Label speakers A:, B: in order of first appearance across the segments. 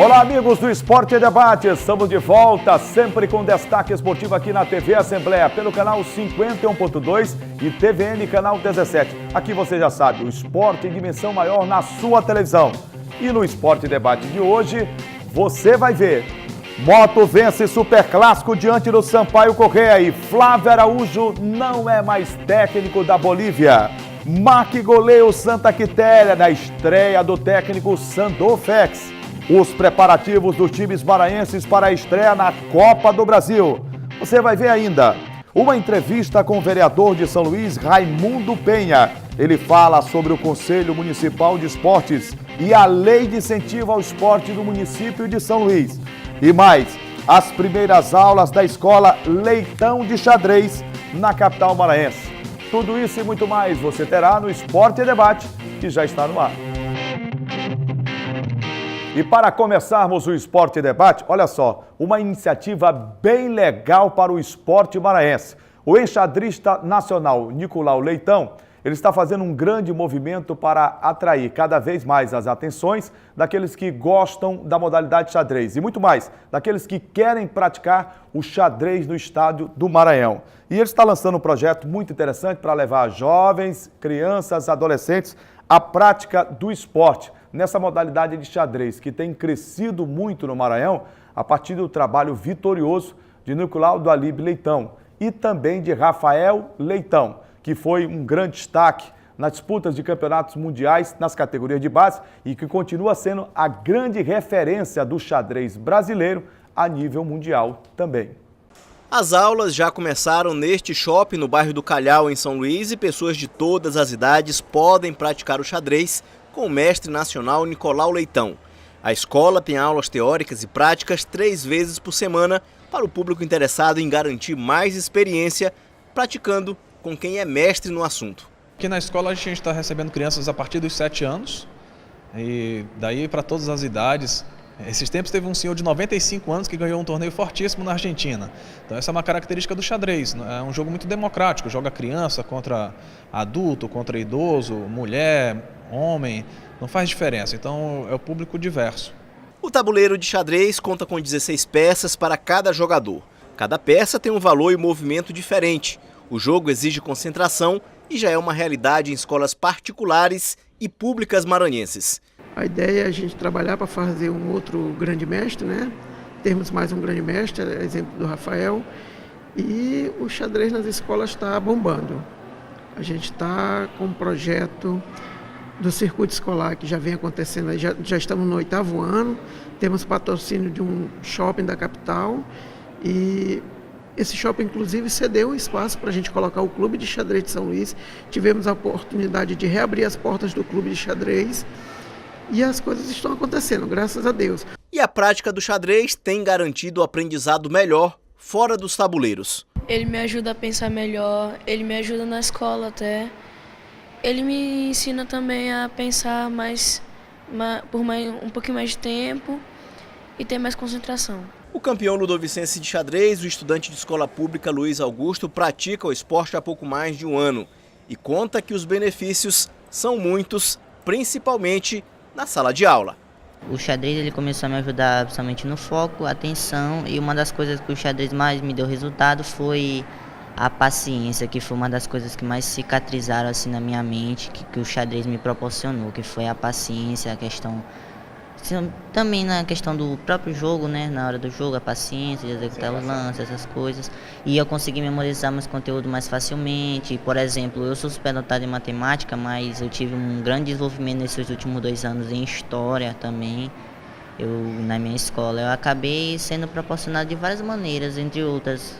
A: Olá, amigos do Esporte e Debate, estamos de volta, sempre com destaque esportivo aqui na TV Assembleia, pelo canal 51.2 e TVN canal 17. Aqui você já sabe, o esporte em dimensão maior na sua televisão. E no Esporte e Debate de hoje, você vai ver: Moto vence Superclássico diante do Sampaio Corrêa e Flávio Araújo não é mais técnico da Bolívia. Mac goleia o Santa Quitéria na estreia do técnico Sandofex. Os preparativos dos times maranhenses para a estreia na Copa do Brasil. Você vai ver ainda uma entrevista com o vereador de São Luís, Raimundo Penha. Ele fala sobre o Conselho Municipal de Esportes e a Lei de Incentivo ao Esporte do município de São Luís. E mais, as primeiras aulas da Escola Leitão de Xadrez na capital maranhense. Tudo isso e muito mais você terá no Esporte e Debate, que já está no ar. E para começarmos o Esporte e Debate, olha só, uma iniciativa bem legal para o esporte maranhense. O enxadrista nacional Nicolau Leitão, ele está fazendo um grande movimento para atrair cada vez mais as atenções daqueles que gostam da modalidade xadrez e muito mais, daqueles que querem praticar o xadrez no estádio do Maranhão. E ele está lançando um projeto muito interessante para levar jovens, crianças, adolescentes à prática do esporte nessa modalidade de xadrez, que tem crescido muito no Maranhão a partir do trabalho vitorioso de Nicolau do Alibe Leitão e também de Rafael Leitão, que foi um grande destaque nas disputas de campeonatos mundiais nas categorias de base e que continua sendo a grande referência do xadrez brasileiro a nível mundial também.
B: As aulas já começaram neste shopping no bairro do Calhau, em São Luís, e pessoas de todas as idades podem praticar o xadrez com o mestre nacional Nicolau Leitão. A escola tem aulas teóricas e práticas 3 vezes por semana para o público interessado em garantir mais experiência praticando com quem é mestre no assunto.
C: Aqui na escola a gente está recebendo crianças a partir dos 7 anos e daí para todas as idades. Esses tempos teve um senhor de 95 anos que ganhou um torneio fortíssimo na Argentina. Então essa é uma característica do xadrez, é um jogo muito democrático, joga criança contra adulto, contra idoso, mulher, homem, não faz diferença, então é o público diverso.
B: O tabuleiro de xadrez conta com 16 peças para cada jogador. Cada peça tem um valor e movimento diferente. O jogo exige concentração e já é uma realidade em escolas particulares e públicas maranhenses.
D: A ideia é a gente trabalhar para fazer um outro grande mestre, né? Termos mais um grande mestre, exemplo do Rafael. E o xadrez nas escolas está bombando. A gente está com um projeto do circuito escolar que já vem acontecendo, já estamos no 8º ano, temos patrocínio de um shopping da capital e esse shopping inclusive cedeu um espaço para a gente colocar o Clube de Xadrez de São Luís. Tivemos a oportunidade de reabrir as portas do Clube de Xadrez e as coisas estão acontecendo, graças a Deus.
B: E a prática do xadrez tem garantido o aprendizado melhor fora dos tabuleiros.
E: Ele me ajuda a pensar melhor, ele me ajuda na escola até. Ele me ensina também a pensar um pouquinho mais de tempo e ter mais concentração.
B: O campeão ludovicense de xadrez, o estudante de escola pública Luiz Augusto, pratica o esporte há pouco mais de um ano e conta que os benefícios são muitos, principalmente na sala de aula.
F: O xadrez ele começou a me ajudar principalmente no foco, atenção, e uma das coisas que o xadrez mais me deu resultado foi a paciência, que foi uma das coisas que mais cicatrizaram assim na minha mente, que o xadrez me proporcionou, que foi a paciência, a questão também na questão do próprio jogo, né, na hora do jogo, a paciência de executar os lances, essas coisas, e eu consegui memorizar meus conteúdos mais facilmente. Por exemplo, eu sou superdotado em matemática, mas eu tive um grande desenvolvimento nesses últimos 2 anos em história também. Na minha escola, eu acabei sendo proporcionado de várias maneiras, entre outras,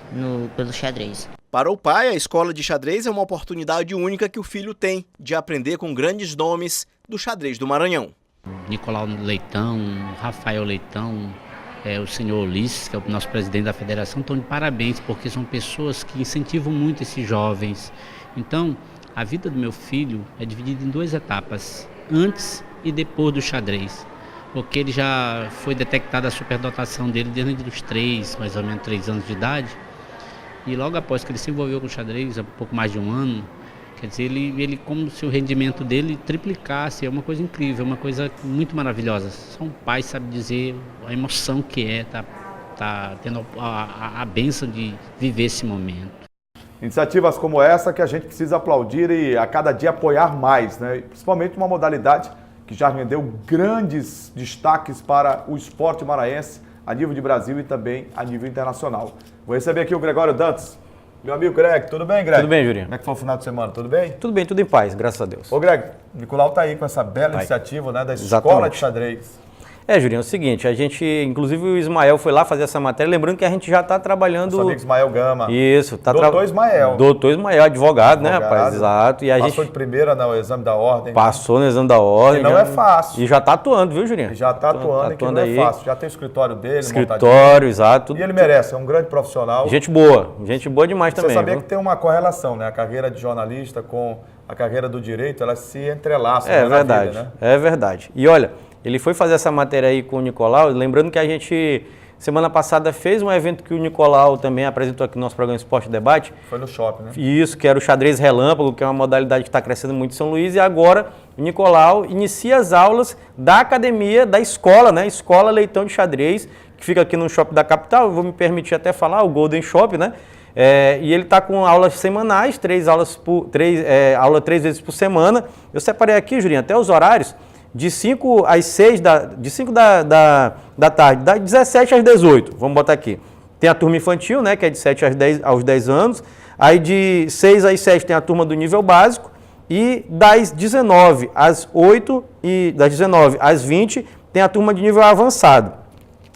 F: pelo xadrez.
B: Para o pai, a escola de xadrez é uma oportunidade única que o filho tem de aprender com grandes nomes do xadrez do Maranhão.
G: Nicolau Leitão, Rafael Leitão, o senhor Ulisses, que é o nosso presidente da federação, estão de parabéns, porque são pessoas que incentivam muito esses jovens. Então, a vida do meu filho é dividida em 2 etapas, antes e depois do xadrez. Porque ele já foi detectada a superdotação dele desde os 3, mais ou menos 3 anos de idade. E logo após que ele se envolveu com o xadrez, há pouco mais de um ano, Quer dizer, ele como se o rendimento dele triplicasse, é uma coisa incrível, uma coisa muito maravilhosa. Só um pai sabe dizer a emoção que é tá tendo a bênção de viver esse momento.
A: Iniciativas como essa que a gente precisa aplaudir e a cada dia apoiar mais, né? Principalmente uma modalidade que já rendeu grandes destaques para o esporte maranhense a nível de Brasil e também a nível internacional. Vou receber aqui o Gregório Dantas. Meu amigo Greg, tudo bem, Greg?
H: Tudo bem, Jurinho.
A: Como é que foi o final de semana? Tudo bem?
H: Tudo bem, tudo em paz, graças a Deus.
A: Ô, Greg, Nicolau tá aí com essa bela iniciativa, né, da Escola de Xadrez.
H: Jurinho, é o seguinte, a gente, inclusive o Ismael foi lá fazer essa matéria, lembrando que a gente já está trabalhando...
A: Nosso amigo Ismael Gama.
H: Isso.
A: Doutor Ismael.
H: Doutor Ismael, advogado, né, rapaz? Exato. E
A: Passou de primeira no exame da ordem.
H: Passou no exame da ordem.
A: E não é fácil.
H: E já está atuando, viu, Jurinho?
A: Já está atuando, que não é fácil. Já tem o escritório dele,
H: escritório, exato.
A: E ele merece, é um grande profissional.
H: Gente boa demais também.
A: Você sabia que tem uma correlação, né? A carreira de jornalista com a carreira do direito, elas se entrelaçam.
H: É verdade,
A: vida, né?
H: É verdade. E olha, ele foi fazer essa matéria aí com o Nicolau, lembrando que a gente, semana passada, fez um evento que o Nicolau também apresentou aqui no nosso programa Esporte Debate.
A: Foi no shopping, né?
H: Isso, que era o xadrez relâmpago, que é uma modalidade que está crescendo muito em São Luís, e agora o Nicolau inicia as aulas da academia, da escola, né? Escola Leitão de Xadrez, que fica aqui no shopping da capital, eu vou me permitir até falar, o Golden Shop, né? E ele está com aulas semanais, aula 3 vezes por semana. Eu separei aqui, Jurinho, até os horários, de 5 às 6 da tarde, das 17 às 18, vamos botar aqui. Tem a turma infantil, né, que é de 7 aos 10 anos, aí de 6 às 7 tem a turma do nível básico, e das 19 às 8 e das 19 às 20 tem a turma de nível avançado.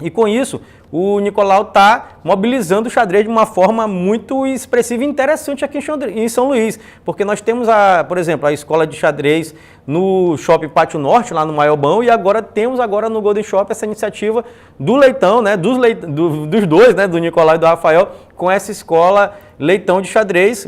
H: E com isso, o Nicolau está mobilizando o xadrez de uma forma muito expressiva e interessante aqui em São Luís, porque nós temos, por exemplo, a escola de xadrez no Shopping Pátio Norte, lá no Maiobão, e agora temos no Golden Shop essa iniciativa do Leitão, né, dos dois, né, do Nicolau e do Rafael, com essa escola Leitão de Xadrez,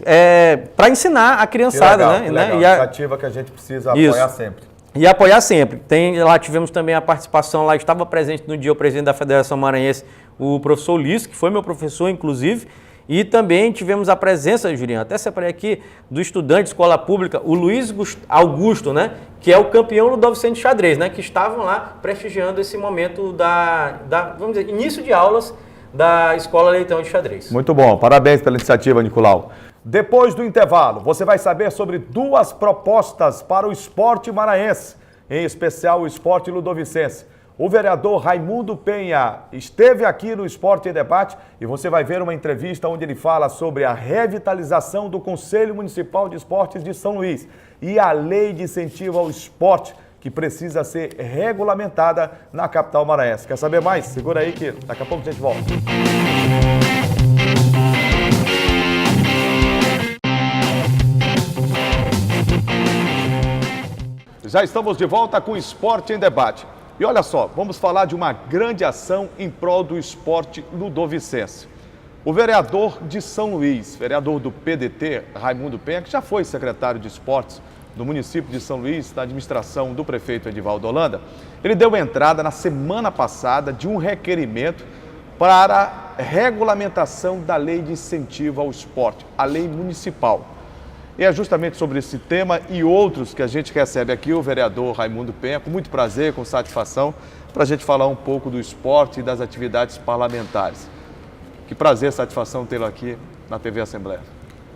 H: para ensinar a criançada.
A: Que legal. Iniciativa que a gente precisa apoiar sempre.
H: E apoiar sempre. Lá tivemos também a participação, lá estava presente no dia o presidente da Federação Maranhense, o professor Ulisses, que foi meu professor, inclusive, e também tivemos a presença, Jurinho, até separei aqui, do estudante de escola pública, o Luiz Augusto, né, que é o campeão ludovicente de xadrez, né, que estavam lá prestigiando esse momento vamos dizer, início de aulas da Escola Leitão de Xadrez.
A: Muito bom, parabéns pela iniciativa, Nicolau. Depois do intervalo, você vai saber sobre 2 propostas para o esporte maranhense, em especial o esporte ludovicense. O vereador Raimundo Penha esteve aqui no Esporte em Debate e você vai ver uma entrevista onde ele fala sobre a revitalização do Conselho Municipal de Esportes de São Luís e a lei de incentivo ao esporte que precisa ser regulamentada na capital maranhense. Quer saber mais? Segura aí que daqui a pouco a gente volta. Já estamos de volta com o Esporte em Debate. E olha só, vamos falar de uma grande ação em prol do esporte ludovicense. O vereador de São Luís, vereador do PDT, Raimundo Penha, que já foi secretário de esportes do município de São Luís, na administração do prefeito Edivaldo Holanda, ele deu entrada na semana passada de um requerimento para regulamentação da lei de incentivo ao esporte, a lei municipal. E é justamente sobre esse tema e outros que a gente recebe aqui o vereador Raimundo Penha, com muito prazer, com satisfação, para a gente falar um pouco do esporte e das atividades parlamentares. Que prazer e satisfação tê-lo aqui na TV Assembleia.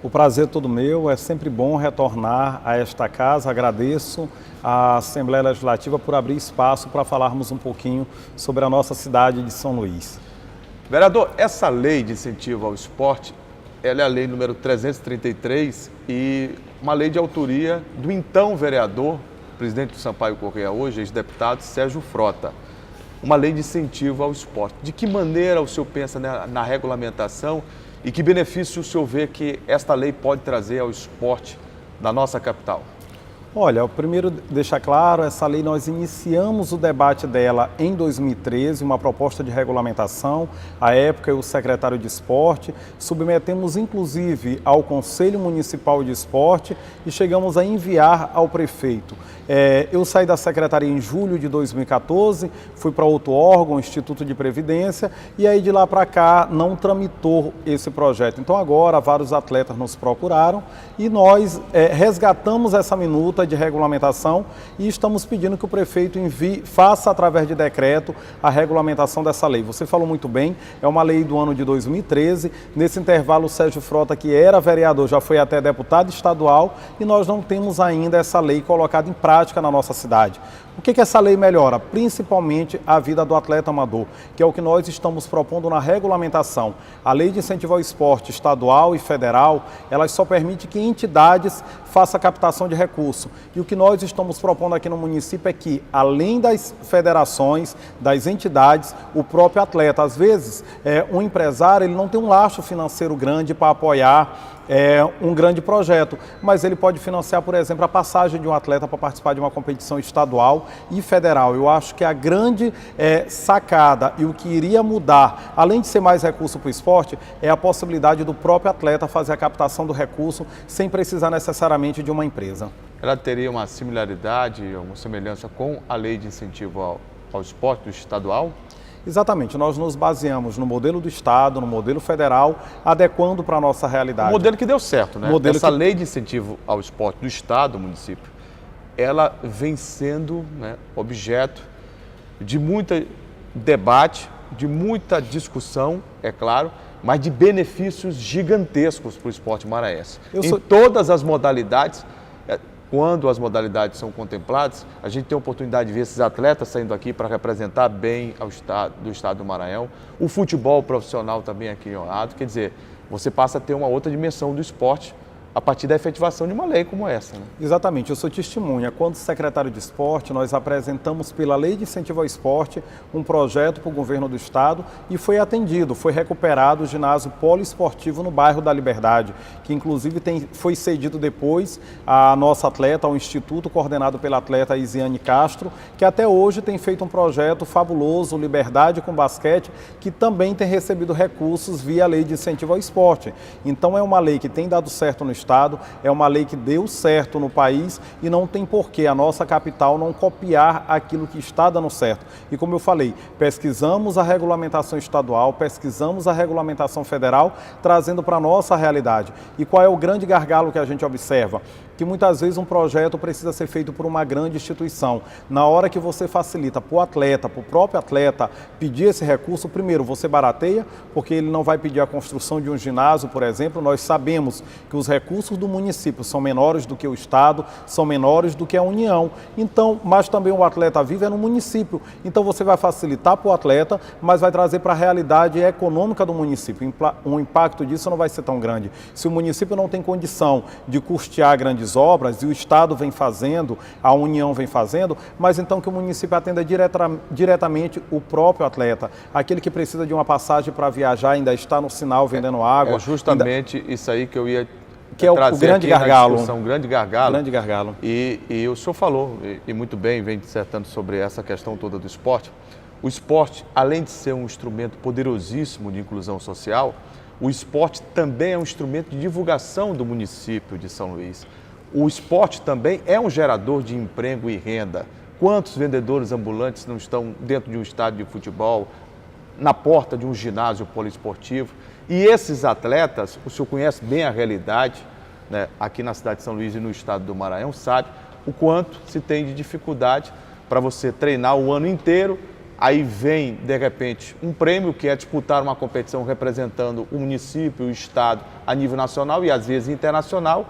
I: O prazer é todo meu, é sempre bom retornar a esta casa. Agradeço à Assembleia Legislativa por abrir espaço para falarmos um pouquinho sobre a nossa cidade de São Luís.
A: Vereador, essa lei de incentivo ao esporte, ela é a lei número 333 e uma lei de autoria do então vereador, presidente do Sampaio Corrêa hoje, ex-deputado Sérgio Frota. Uma lei de incentivo ao esporte. De que maneira o senhor pensa na regulamentação e que benefício o senhor vê que esta lei pode trazer ao esporte da nossa capital?
I: Olha, primeiro deixar claro, essa lei nós iniciamos o debate dela em 2013, uma proposta de regulamentação. À época, o secretário de Esporte, submetemos inclusive ao Conselho Municipal de Esporte e chegamos a enviar ao prefeito. Eu saí da secretaria em julho de 2014, fui para outro órgão, o Instituto de Previdência, e aí de lá para cá não tramitou esse projeto. Então agora vários atletas nos procuraram e nós resgatamos essa minuta de regulamentação e estamos pedindo que o prefeito faça através de decreto a regulamentação dessa lei. Você falou muito bem, é uma lei do ano de 2013, nesse intervalo o Sérgio Frota, que era vereador, já foi até deputado estadual e nós não temos ainda essa lei colocada em prática na nossa cidade. O que essa lei melhora? Principalmente a vida do atleta amador, que é o que nós estamos propondo na regulamentação. A lei de incentivo ao esporte estadual e federal, elas só permite que entidades façam captação de recurso. E o que nós estamos propondo aqui no município é que, além das federações, das entidades, o próprio atleta, às vezes, um empresário, ele não tem um lastro financeiro grande para apoiar um grande projeto, mas ele pode financiar, por exemplo, a passagem de um atleta para participar de uma competição estadual e federal. Eu acho que a grande sacada e o que iria mudar, além de ser mais recurso para o esporte, é a possibilidade do próprio atleta fazer a captação do recurso sem precisar necessariamente de uma empresa.
J: Ela teria uma similaridade, uma semelhança com a lei de incentivo ao esporte do estadual?
I: Exatamente, nós nos baseamos no modelo do Estado, no modelo federal, adequando para a nossa realidade.
J: O modelo que deu certo, né? Essa lei de incentivo ao esporte do Estado, do município, ela vem sendo, né, objeto de muito debate, de muita discussão, é claro, mas de benefícios gigantescos para o esporte maranhense. Em todas as modalidades. Quando as modalidades são contempladas, a gente tem a oportunidade de ver esses atletas saindo aqui para representar bem do estado do Maranhão. O futebol profissional também aqui em Honrado, quer dizer, você passa a ter uma outra dimensão do esporte a partir da efetivação de uma lei como essa. Né?
I: Exatamente, eu sou testemunha. Quando secretário de Esporte, nós apresentamos pela Lei de Incentivo ao Esporte um projeto para o governo do estado e foi atendido, foi recuperado o ginásio poliesportivo no bairro da Liberdade, que inclusive foi cedido depois à nossa atleta, ao instituto coordenado pela atleta Isiane Castro, que até hoje tem feito um projeto fabuloso, Liberdade com Basquete, que também tem recebido recursos via Lei de Incentivo ao Esporte. Então é uma lei que tem dado certo no estado, é uma lei que deu certo no país e não tem porquê a nossa capital não copiar aquilo que está dando certo. E como eu falei, pesquisamos a regulamentação estadual, pesquisamos a regulamentação federal, trazendo para a nossa realidade. E qual é o grande gargalo que a gente observa? Que muitas vezes um projeto precisa ser feito por uma grande instituição. Na hora que você facilita para o atleta, para o próprio atleta pedir esse recurso, primeiro você barateia, porque ele não vai pedir a construção de um ginásio, por exemplo. Nós sabemos que os recursos do município são menores do que o estado, são menores do que a União. Então, mas também o atleta vive no município. Então você vai facilitar para o atleta, mas vai trazer para a realidade econômica do município. O impacto disso não vai ser tão grande. Se o município não tem condição de custear grandes obras e o estado vem fazendo, a União vem fazendo, mas então que o município atenda diretamente o próprio atleta, aquele que precisa de uma passagem para viajar, ainda está no sinal vendendo água.
J: É justamente isso aí que eu ia
I: que é o grande gargalo.
J: Um grande gargalo.
I: Grande gargalo.
J: E o senhor falou, e muito bem, vem dissertando sobre essa questão toda do esporte. O esporte, além de ser um instrumento poderosíssimo de inclusão social, o esporte também é um instrumento de divulgação do município de São Luís. O esporte também é um gerador de emprego e renda. Quantos vendedores ambulantes não estão dentro de um estádio de futebol, na porta de um ginásio poliesportivo? E esses atletas, o senhor conhece bem a realidade, né, aqui na cidade de São Luís e no estado do Maranhão, sabe o quanto se tem de dificuldade para você treinar o ano inteiro. Aí vem, de repente, um prêmio que é disputar uma competição representando o município, o estado a nível nacional e às vezes internacional.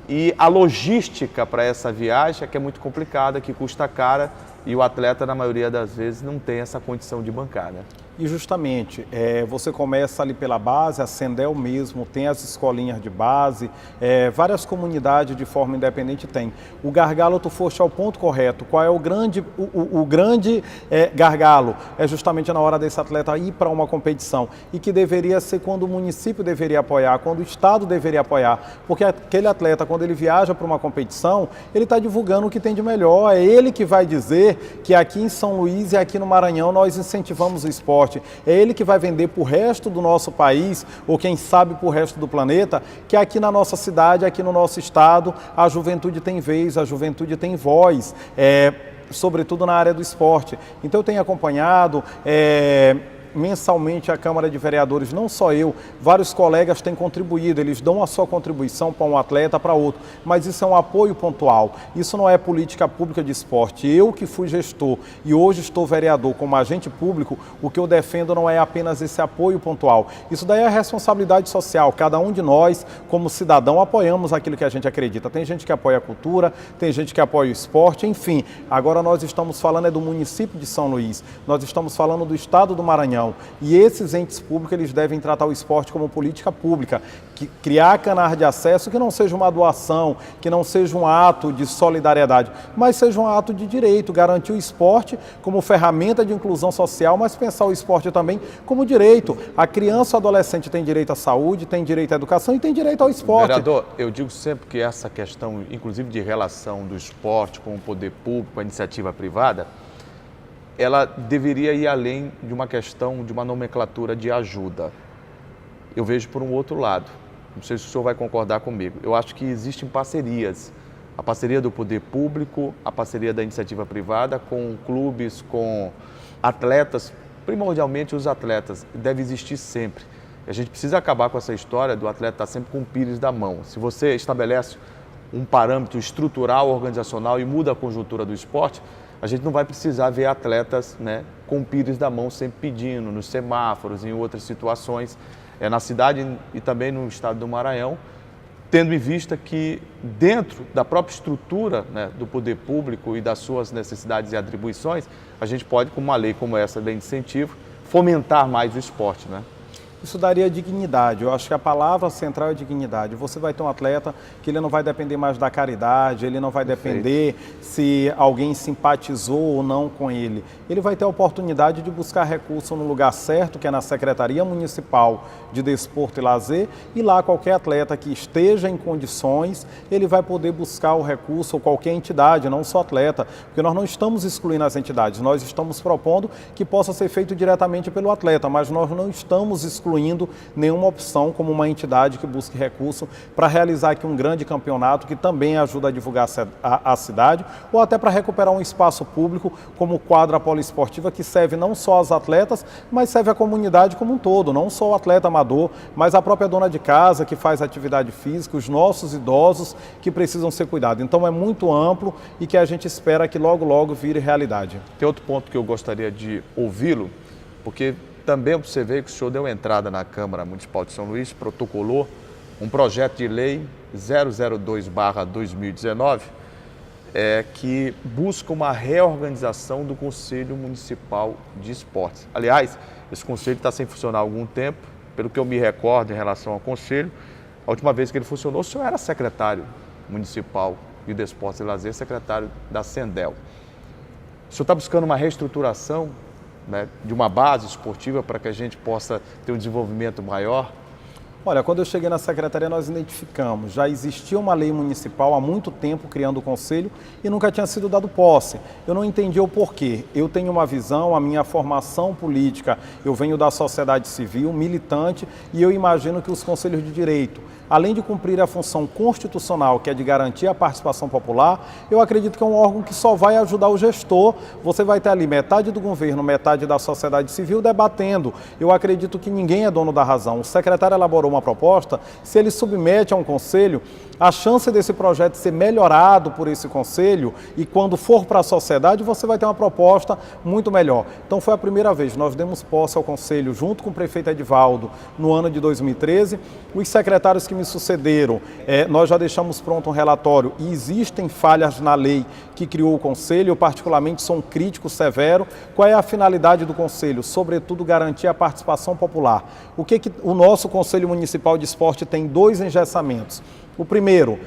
J: E a logística para essa viagem é que é muito complicada, que custa cara e o atleta, na maioria das vezes, não tem essa condição de bancar, né?
I: E justamente, você começa ali pela base, a Sendel mesmo tem as escolinhas de base, várias comunidades de forma independente tem. O gargalo, tu foste ao ponto correto. Qual é o grande gargalo? É justamente na hora desse atleta ir para uma competição. E que deveria ser quando o município deveria apoiar, quando o Estado deveria apoiar. Porque aquele atleta, quando ele viaja para uma competição, ele está divulgando o que tem de melhor. É ele que vai dizer que aqui em São Luís e aqui no Maranhão nós incentivamos o esporte. É ele que vai vender para o resto do nosso país, ou quem sabe para o resto do planeta, que aqui na nossa cidade, aqui no nosso estado, a juventude tem vez, a juventude tem voz, sobretudo na área do esporte. Então eu tenho acompanhado mensalmente a Câmara de Vereadores, não só eu, vários colegas têm contribuído, eles dão a sua contribuição para um atleta, para outro, mas isso é um apoio pontual, isso não é política pública de esporte. Eu que fui gestor e hoje estou vereador como agente público, o que eu defendo não é apenas esse apoio pontual, isso daí é responsabilidade social, cada um de nós como cidadão apoiamos aquilo que a gente acredita. Tem gente que apoia a cultura, tem gente que apoia o esporte, enfim. Agora nós estamos falando do município de São Luís, nós estamos falando do estado do Maranhão. E esses entes públicos, eles devem tratar o esporte como política pública, criar canais de acesso que não seja uma doação, que não seja um ato de solidariedade, mas seja um ato de direito, garantir o esporte como ferramenta de inclusão social, mas pensar o esporte também como direito. A criança e o adolescente tem direito à saúde, tem direito à educação e tem direito ao esporte.
J: Vereador, eu digo sempre que essa questão, inclusive de relação do esporte com o poder público, com a iniciativa privada, ela deveria ir além de uma questão de uma nomenclatura de ajuda. Eu vejo por um outro lado, não sei se o senhor vai concordar comigo, eu acho que existem parcerias, a parceria do poder público, a parceria da iniciativa privada com clubes, com atletas, primordialmente os atletas, deve existir sempre. A gente precisa acabar com essa história do atleta estar sempre com o pires da mão. Se você estabelece um parâmetro estrutural, organizacional e muda a conjuntura do esporte, a gente não vai precisar ver atletas, né, com o pires da mão sempre pedindo, nos semáforos, em outras situações, na cidade e também no estado do Maranhão, tendo em vista que dentro da própria estrutura, né, do poder público e das suas necessidades e atribuições, a gente pode, com uma lei como essa de incentivo, fomentar mais o esporte, né?
I: Isso daria dignidade. Eu acho que a palavra central é dignidade. Você vai ter um atleta que ele não vai depender mais da caridade, ele não vai depender se alguém simpatizou ou não com ele. Ele vai ter a oportunidade de buscar recurso no lugar certo, que é na Secretaria Municipal de Desporto e Lazer, e lá qualquer atleta que esteja em condições, ele vai poder buscar o recurso, ou qualquer entidade, não só atleta, porque nós não estamos excluindo as entidades, nós estamos propondo que possa ser feito diretamente pelo atleta, mas nós não estamos excluindo nenhuma opção como uma entidade que busque recurso para realizar aqui um grande campeonato que também ajuda a divulgar a cidade, ou até para recuperar um espaço público como quadra poliesportiva que serve não só aos atletas, mas serve à comunidade como um todo, não só o atleta amador, mas a própria dona de casa que faz atividade física, os nossos idosos que precisam ser cuidados. Então é muito amplo e que a gente espera que logo, logo vire realidade.
J: Tem outro ponto que eu gostaria de ouvi-lo, porque também observei que o senhor deu entrada na Câmara Municipal de São Luís, protocolou um projeto de lei 002/2019, que busca uma reorganização do Conselho Municipal de Esportes. Aliás, esse conselho está sem funcionar há algum tempo, pelo que eu me recordo em relação ao conselho. A última vez que ele funcionou, o senhor era secretário municipal de Desportos e Lazer, secretário da Sendel. O senhor está buscando uma reestruturação, né, de uma base esportiva para que a gente possa ter um desenvolvimento maior?
I: Olha, quando eu cheguei na secretaria nós identificamos, já existia uma lei municipal há muito tempo criando o conselho e nunca tinha sido dado posse. Eu não entendi o porquê. Eu tenho uma visão, a minha formação política, eu venho da sociedade civil, militante, e eu imagino que os conselhos de direito, além de cumprir a função constitucional, que é de garantir a participação popular, eu acredito que é um órgão que só vai ajudar o gestor. Você vai ter ali metade do governo, metade da sociedade civil debatendo. Eu acredito que ninguém é dono da razão. O secretário elaborou uma proposta, se ele submete a um conselho, a chance desse projeto ser melhorado por esse conselho e quando for para a sociedade, você vai ter uma proposta muito melhor. Então foi a primeira vez, nós demos posse ao conselho junto com o prefeito Edivaldo no ano de 2013, os secretários que me sucederam, nós já deixamos pronto um relatório e existem falhas na lei que criou o Conselho. Eu particularmente sou um crítico severo. Qual é a finalidade do Conselho? Sobretudo garantir a participação popular. O nosso Conselho Municipal de Esporte tem 2 engessamentos. O primeiro,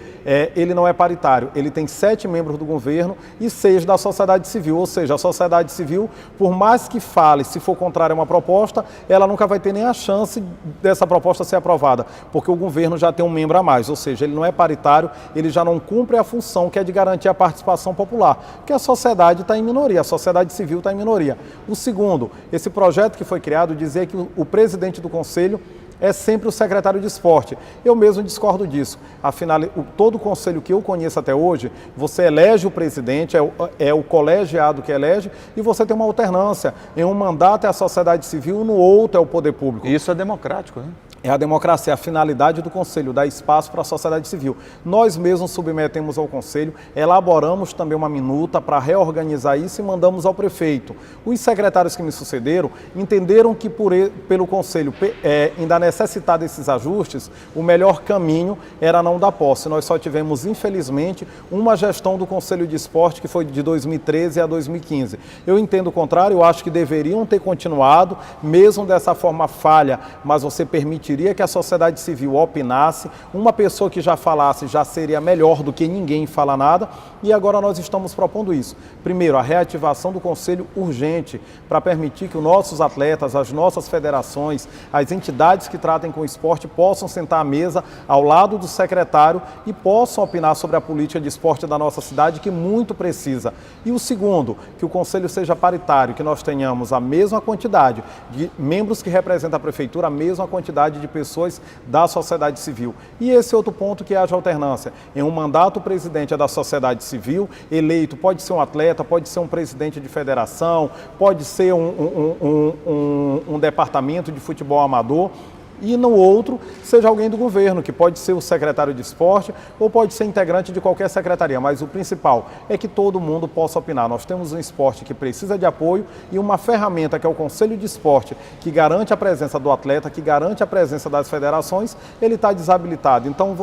I: ele não é paritário, ele tem 7 membros do governo e 6 da sociedade civil, ou seja, a sociedade civil, por mais que fale, se for contrária a uma proposta, ela nunca vai ter nem a chance dessa proposta ser aprovada, porque o governo já tem um membro a mais, ou seja, ele não é paritário, ele já não cumpre a função que é de garantir a participação popular, porque a sociedade está em minoria, a sociedade civil está em minoria. O segundo, esse projeto que foi criado dizia que o presidente do Conselho é sempre o secretário de esporte. Eu mesmo discordo disso. Afinal, todo o conselho que eu conheço até hoje, você elege o presidente, é o colegiado que elege, e você tem uma alternância. Em um mandato é a sociedade civil, no outro é o poder público.
J: E isso é democrático, né?
I: É a democracia, a finalidade do Conselho, dar espaço para a sociedade civil. Nós mesmos submetemos ao Conselho, elaboramos também uma minuta para reorganizar isso e mandamos ao prefeito. Os secretários que me sucederam entenderam que pelo Conselho ainda necessitar desses ajustes, o melhor caminho era não dar posse. Nós só tivemos, infelizmente, uma gestão do Conselho de Esporte que foi de 2013 a 2015. Eu entendo o contrário, eu acho que deveriam ter continuado, mesmo dessa forma falha, mas você permitiria que a sociedade civil opinasse, uma pessoa que já falasse já seria melhor do que ninguém fala nada, e agora nós estamos propondo isso. Primeiro, a reativação do Conselho urgente, para permitir que os nossos atletas, as nossas federações, as entidades que tratem com o esporte possam sentar à mesa ao lado do secretário e possam opinar sobre a política de esporte da nossa cidade, que muito precisa. E o segundo, que o Conselho seja paritário, que nós tenhamos a mesma quantidade de membros que representam a prefeitura, a mesma quantidade de pessoas da sociedade civil. E esse outro ponto, que haja alternância. Em um mandato, o presidente é da sociedade civil, eleito, pode ser um atleta, pode ser um presidente de federação, pode ser um departamento de futebol amador, e no outro seja alguém do governo, que pode ser o secretário de esporte ou pode ser integrante de qualquer secretaria, mas o principal é que todo mundo possa opinar. Nós temos um esporte que precisa de apoio e uma ferramenta que é o Conselho de Esporte, que garante a presença do atleta, que garante a presença das federações, ele está desabilitado. Então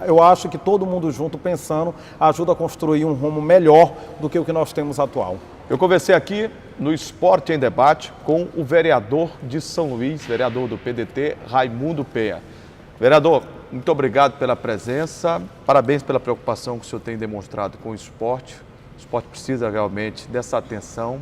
I: eu acho que todo mundo junto pensando ajuda a construir um rumo melhor do que o que nós temos atual.
J: Eu conversei aqui no Esporte em Debate com o vereador de São Luís, vereador do PDT, Raimundo Penha. Vereador, muito obrigado pela presença, parabéns pela preocupação que o senhor tem demonstrado com o esporte. O esporte precisa realmente dessa atenção,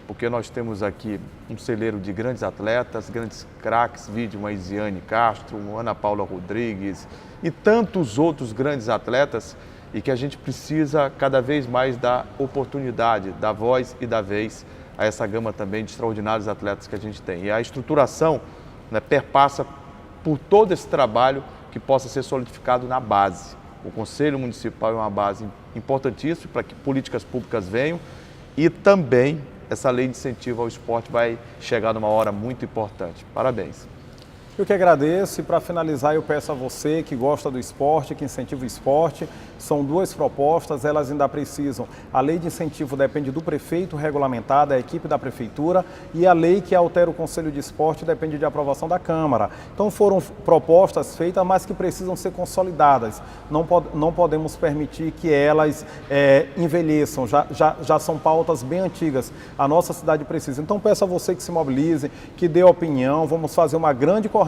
J: porque nós temos aqui um celeiro de grandes atletas, grandes craques, vídeo uma Isiane Castro, uma Ana Paula Rodrigues e tantos outros grandes atletas, e que a gente precisa cada vez mais dar oportunidade, dar voz e dar vez a essa gama também de extraordinários atletas que a gente tem. E a estruturação, né, perpassa por todo esse trabalho que possa ser solidificado na base. O Conselho Municipal é uma base importantíssima para que políticas públicas venham, e também essa lei de incentivo ao esporte vai chegar numa hora muito importante. Parabéns.
I: Eu que agradeço, e para finalizar eu peço a você que gosta do esporte, que incentiva o esporte, são 2 propostas, elas ainda precisam. A lei de incentivo depende do prefeito regulamentar, da equipe da prefeitura, e a lei que altera o Conselho de Esporte depende de aprovação da Câmara. Então foram propostas feitas, mas que precisam ser consolidadas. Não podemos permitir que elas envelheçam, já são pautas bem antigas. A nossa cidade precisa. Então peço a você que se mobilize, que dê opinião, vamos fazer uma grande corrente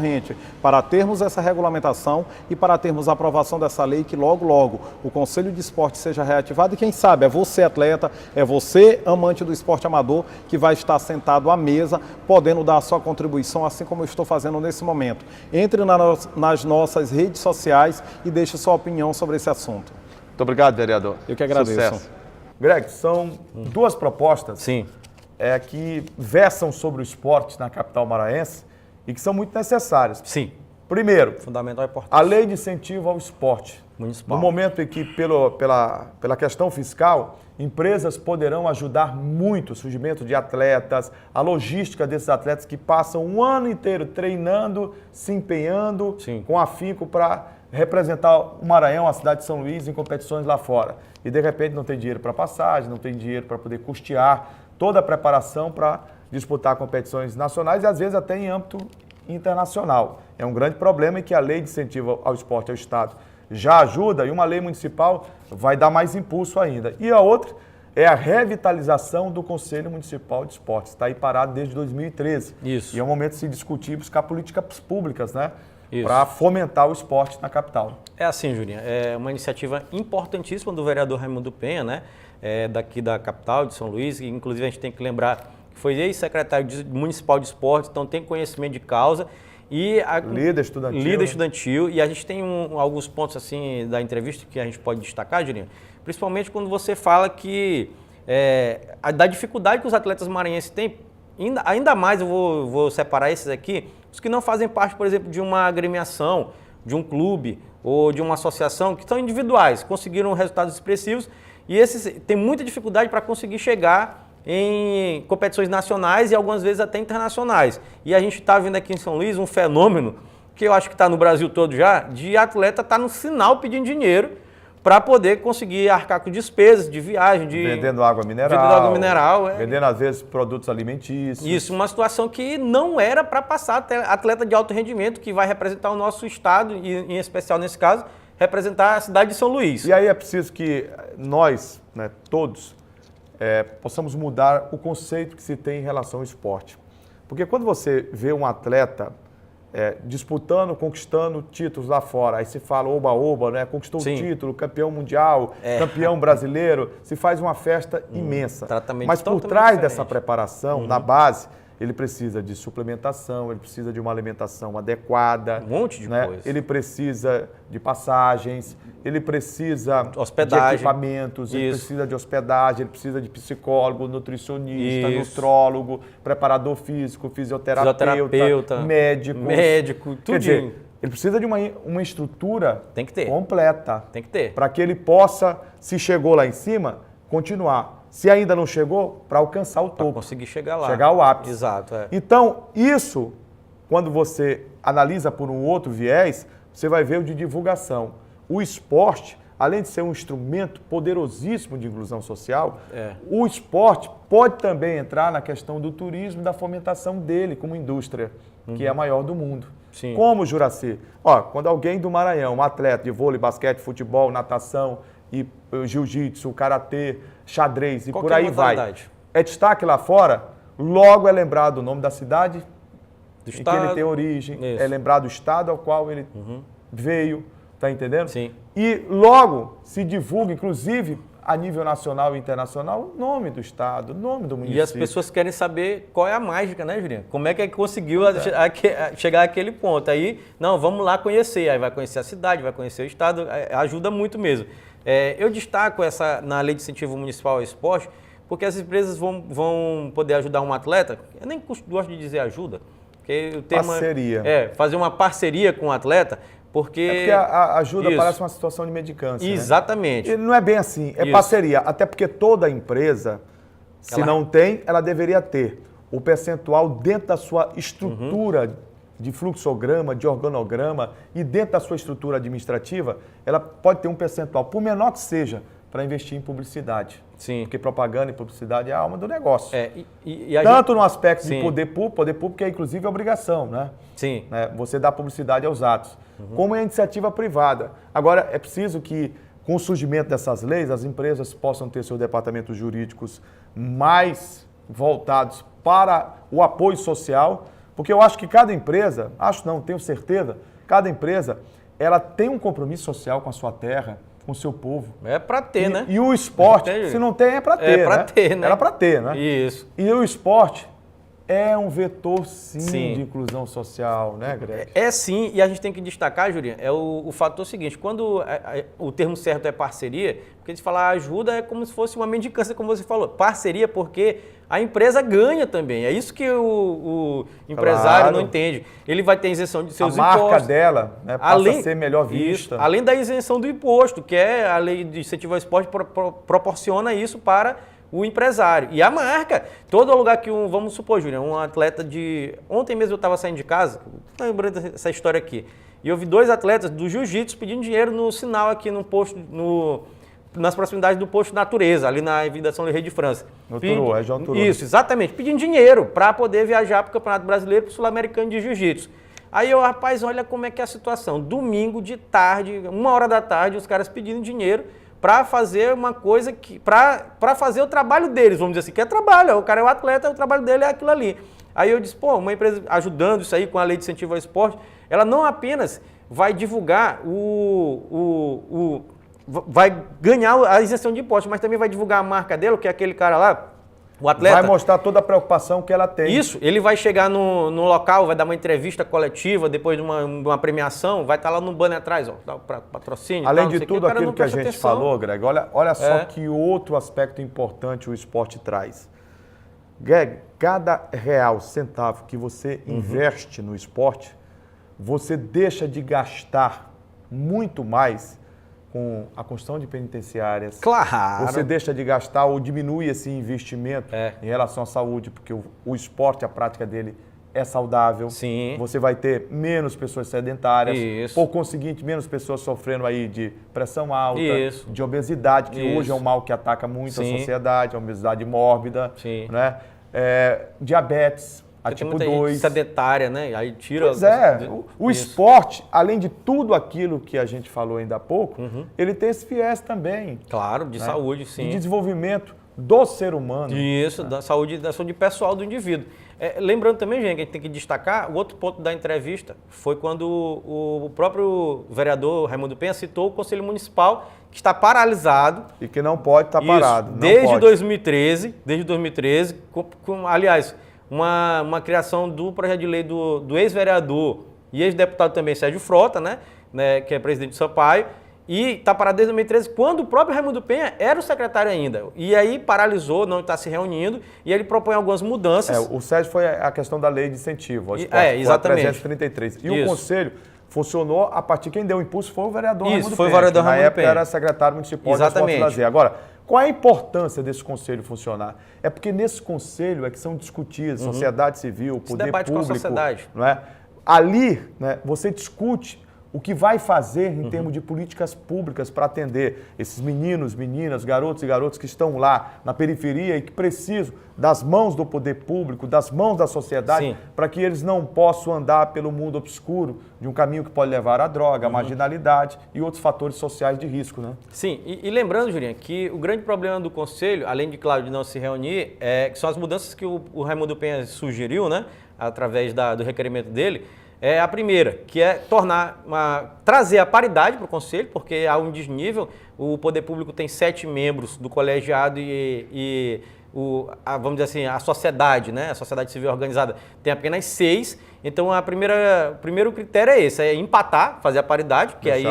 I: para termos essa regulamentação e para termos a aprovação dessa lei, que logo o Conselho de Esporte seja reativado, e quem sabe é você atleta, é você amante do esporte amador, que vai estar sentado à mesa, podendo dar a sua contribuição, assim como eu estou fazendo nesse momento. Entre nas nossas redes sociais e deixe sua opinião sobre esse assunto.
J: Muito obrigado, vereador.
I: Eu que agradeço.
J: Sucesso.
A: Greg, são 2 propostas
H: Sim.
A: Que versam sobre o esporte na capital maranhense e que são muito necessárias.
H: Sim.
A: Primeiro,
H: Fundamental e importante.
A: a lei de incentivo ao esporte.
H: Municipal.
A: No momento em que, pela questão fiscal, empresas poderão ajudar muito o surgimento de atletas, a logística desses atletas que passam um ano inteiro treinando, se empenhando,
H: Sim,
A: com afinco para representar o Maranhão, a cidade de São Luís, em competições lá fora. E de repente não tem dinheiro para passagem, não tem dinheiro para poder custear toda a preparação para disputar competições nacionais e às vezes até em âmbito internacional. É um grande problema e que a lei de incentivo ao esporte ao Estado já ajuda e uma lei municipal vai dar mais impulso ainda. E a outra é a revitalização do Conselho Municipal de Esportes. Está aí parado desde 2013.
H: Isso.
A: E é o momento de se discutir e buscar políticas públicas, né?
H: Isso.
A: Para fomentar o esporte na capital.
H: É assim, Julinha, é uma iniciativa importantíssima do vereador Raimundo Penha, né? Daqui da capital, de São Luís, e inclusive a gente tem que lembrar que foi ex-secretário municipal de esportes, então tem conhecimento de causa. E
A: líder estudantil.
H: Líder estudantil. E a gente tem alguns pontos assim da entrevista que a gente pode destacar, Julinha, principalmente quando você fala que da dificuldade que os atletas maranhenses têm, ainda mais eu vou separar esses aqui, os que não fazem parte, por exemplo, de uma agremiação, de um clube ou de uma associação, que são individuais, conseguiram resultados expressivos e esses têm muita dificuldade para conseguir chegar em competições nacionais e algumas vezes até internacionais. E a gente está vendo aqui em São Luís um fenômeno que eu acho que está no Brasil todo já, de atleta estar no sinal pedindo dinheiro para poder conseguir arcar com despesas de viagem,
A: vendendo água mineral.
H: Vendendo água mineral.
A: Vendendo, às vezes, produtos alimentícios.
H: Isso, uma situação que não era para passar atleta de alto rendimento, que vai representar o nosso estado, e em especial nesse caso, representar a cidade de São Luís.
A: E aí é preciso que nós, né, todos, possamos mudar o conceito que se tem em relação ao esporte. Porque quando você vê um atleta disputando, conquistando títulos lá fora, aí se fala oba-oba, né? Conquistou
H: Sim.
A: o título, campeão mundial, campeão brasileiro, se faz uma festa imensa. Mas por trás dessa preparação, na base, ele precisa de suplementação, ele precisa de uma alimentação adequada.
H: Um monte de coisa.
A: Ele precisa de passagens, ele precisa de equipamentos, ele precisa de hospedagem, ele precisa de psicólogo, nutricionista, nutrólogo, preparador físico, fisioterapeuta, médico, tudo. Quer dizer, ele precisa de uma estrutura completa.
H: Tem que ter.
A: Para que ele possa, se chegou lá em cima, continuar. Se ainda não chegou, para alcançar o topo.
H: Para conseguir chegar lá.
A: Chegar ao ápice.
H: Exato.
A: Então, isso, quando você analisa por um outro viés, você vai ver o de divulgação. O esporte, além de ser um instrumento poderosíssimo de inclusão social, o esporte pode também entrar na questão do turismo e da fomentação dele como indústria, que é a maior do mundo.
H: Sim.
A: Como, Juraci? Quando alguém do Maranhão, um atleta de vôlei, basquete, futebol, natação, e jiu-jitsu, karatê, xadrez e por aí vai. É destaque lá fora, logo é lembrado o nome da cidade em que ele tem origem, é lembrado o estado ao qual ele veio, tá entendendo?
H: Sim.
A: E logo se divulga, inclusive, a nível nacional e internacional, o nome do estado, o nome do município.
H: E as pessoas querem saber qual é a mágica, né, Julinha? Como é que conseguiu chegar àquele ponto? Aí, não, vamos lá conhecer. Aí vai conhecer a cidade, vai conhecer o estado, ajuda muito mesmo. Eu destaco na Lei de Incentivo Municipal ao Esporte, porque as empresas vão poder ajudar um atleta, eu nem gosto de dizer ajuda, porque o termo
A: parceria.
H: Fazer uma parceria com o atleta, porque
A: a ajuda parece uma situação de mendicância.
H: Exatamente.
A: Né? E não é bem assim, parceria, até porque toda empresa, se não tem, ela deveria ter o percentual dentro da sua estrutura de fluxograma, de organograma e dentro da sua estrutura administrativa, ela pode ter um percentual, por menor que seja, para investir em publicidade.
H: Sim.
A: Porque propaganda e publicidade é a alma do negócio.
H: Tanto
A: no aspecto de poder público, que é inclusive obrigação, né?
H: Sim.
A: Você dá publicidade aos atos. Como é iniciativa privada. Agora, é preciso que, com o surgimento dessas leis, as empresas possam ter seus departamentos jurídicos mais voltados para o apoio social, porque eu acho que cada empresa, tenho certeza, cada empresa, ela tem um compromisso social com a sua terra, com o seu povo.
H: É para ter, né?
A: E o esporte, se não tem, é para ter,
H: né?
A: Era para ter, né?
H: Isso.
A: E o esporte é um vetor, sim, de inclusão social, né, Greg?
H: Sim, e a gente tem que destacar, Julinha, o fator seguinte, quando o termo certo é parceria, porque a gente fala ajuda é como se fosse uma mendicância, como você falou. Parceria porque a empresa ganha também. É isso que o empresário não entende. Ele vai ter isenção de seus impostos.
A: A marca dela, né, passa a ser melhor vista.
H: Isso, além da isenção do imposto, que é a lei de incentivo ao esporte proporciona isso para o empresário. E a marca, todo lugar que vamos supor, Júlia, um atleta ontem mesmo eu estava saindo de casa, lembrando dessa história aqui, e eu vi 2 atletas do jiu-jitsu pedindo dinheiro no sinal aqui no posto, nas proximidades do posto Natureza, ali na Avenida São Luís de França.
A: No Turu, região Turu.
H: Isso, exatamente, pedindo dinheiro para poder viajar para o Campeonato Brasileiro e para o Sul-Americano de Jiu-Jitsu. Aí eu, rapaz, olha como é que é a situação. Domingo de tarde, 1h da tarde, os caras pedindo dinheiro para fazer uma coisa que. Para fazer o trabalho deles, vamos dizer assim, que é trabalho. O cara é o atleta, o trabalho dele é aquilo ali. Aí eu disse, pô, uma empresa ajudando isso aí com a lei de incentivo ao esporte, ela não apenas vai divulgar vai ganhar a isenção de impostos, mas também vai divulgar a marca dele, que é aquele cara lá, o atleta.
A: Vai mostrar toda a preocupação que ela tem.
H: Isso, ele vai chegar no local, vai dar uma entrevista coletiva, depois de uma premiação, vai estar lá no banner atrás, ó, patrocínio.
A: Além
H: tal,
A: de tudo aquilo que a gente falou, Greg, olha só que outro aspecto importante o esporte traz. Greg, cada real, centavo que você investe no esporte, você deixa de gastar muito mais com a construção de penitenciárias.
H: Claro.
A: Você deixa de gastar ou diminui esse investimento em relação à saúde, porque o esporte, a prática dele é saudável.
H: Sim.
A: Você vai ter menos pessoas sedentárias.
H: Isso.
A: Por conseguinte, menos pessoas sofrendo aí de pressão alta,
H: Isso.
A: de obesidade, que
H: Isso.
A: hoje é um mal que ataca muito
H: Sim.
A: a sociedade, a obesidade mórbida,
H: Sim.
A: né? Diabetes, a
H: Porque tem
A: tipo
H: muita gente
A: 2.
H: sedentária, né? Aí tira...
A: Pois é, o esporte, além de tudo aquilo que a gente falou ainda há pouco, ele tem esse viés também.
H: Claro, de saúde, sim.
A: De desenvolvimento do ser humano.
H: Isso, da saúde pessoal do indivíduo. Lembrando também, gente, que a gente tem que destacar, o outro ponto da entrevista foi quando o próprio vereador Raimundo Penha citou o Conselho Municipal, que está paralisado.
A: E que não pode estar parado. Não
H: desde
A: pode.
H: 2013, aliás, uma criação do projeto de lei do ex-vereador e ex-deputado também, Sérgio Frota, né, que é presidente do Sampaio, e está parado desde 2013, quando o próprio Raimundo Penha era o secretário ainda. E aí paralisou, não está se reunindo, e ele propõe algumas mudanças.
A: O Sérgio foi a questão da lei de incentivo ao esporte,
H: exatamente.
A: Foi a 333. E o Conselho funcionou a partir, quem deu o impulso foi o vereador Raimundo Penha.
H: Foi o vereador
A: que na
H: Raimundo
A: época
H: Penha.
A: era secretário municipal de esporte e lazer. Agora, qual é a importância desse conselho funcionar? É porque nesse conselho é que são discutidas sociedade civil, poder
H: debate
A: público.
H: com a sociedade.
A: Não é? Ali, né, você discute o que vai fazer em termos de políticas públicas para atender esses meninos, meninas, garotos e garotas que estão lá na periferia e que precisam das mãos do poder público, das mãos da sociedade, para que eles não possam andar pelo mundo obscuro de um caminho que pode levar à droga, à marginalidade e outros fatores sociais de risco, né?
H: Sim, e lembrando, Julinha, que o grande problema do Conselho, além de, claro, de não se reunir, que são as mudanças que o Raimundo Penha sugeriu, né, através do requerimento dele. A primeira, que é trazer a paridade para o Conselho, porque há um desnível. O Poder Público tem 7 membros do colegiado vamos dizer assim, a sociedade, né? A sociedade civil organizada tem apenas 6. Então, o primeiro critério é esse, é empatar, fazer a paridade, porque aí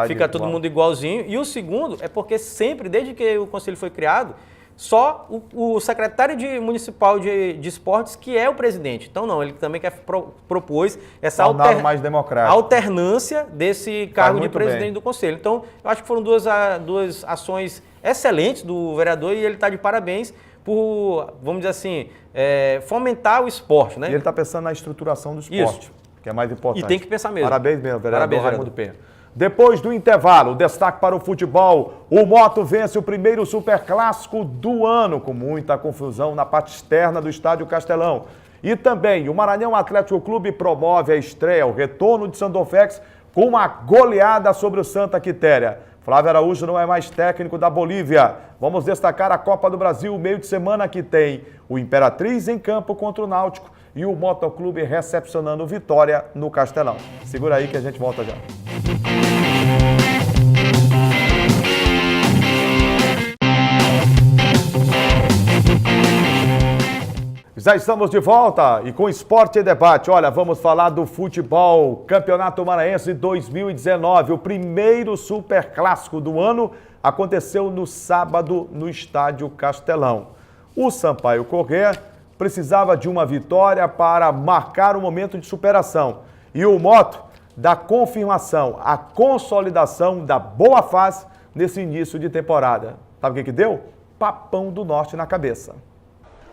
H: fica todo mundo igualzinho. E o segundo é porque sempre, desde que o Conselho foi criado, só o secretário municipal de esportes que é o presidente. Então, não, ele também propôs essa
A: mais democrático.
H: Alternância desse cargo de presidente do Conselho. Então, eu acho que foram duas ações excelentes do vereador e ele está de parabéns por, vamos dizer assim, fomentar o esporte, né?
A: E ele está pensando na estruturação do esporte, que é mais importante.
H: E tem que pensar mesmo.
A: Parabéns mesmo, vereador Raimundo Penha.
H: Penha.
A: Depois do intervalo, destaque para o futebol. O Moto vence o primeiro superclássico do ano, com muita confusão na parte externa do Estádio Castelão. E também o Maranhão Atlético Clube promove a estreia, o retorno de Sandofex, com uma goleada sobre o Santa Quitéria. Flávio Araújo não é mais técnico da Bolívia. Vamos destacar a Copa do Brasil, meio de semana que tem o Imperatriz em campo contra o Náutico e o Motoclube recepcionando Vitória no Castelão. Segura aí que a gente volta já. Já estamos de volta e com Esporte e Debate. Olha, vamos falar do futebol Campeonato Maranhense 2019. O primeiro superclássico do ano aconteceu no sábado no Estádio Castelão. O Sampaio Corrêa precisava de uma vitória para marcar um momento de superação. E o Moto da confirmação, a consolidação da boa fase nesse início de temporada. Sabe o que deu? Papão do Norte na cabeça.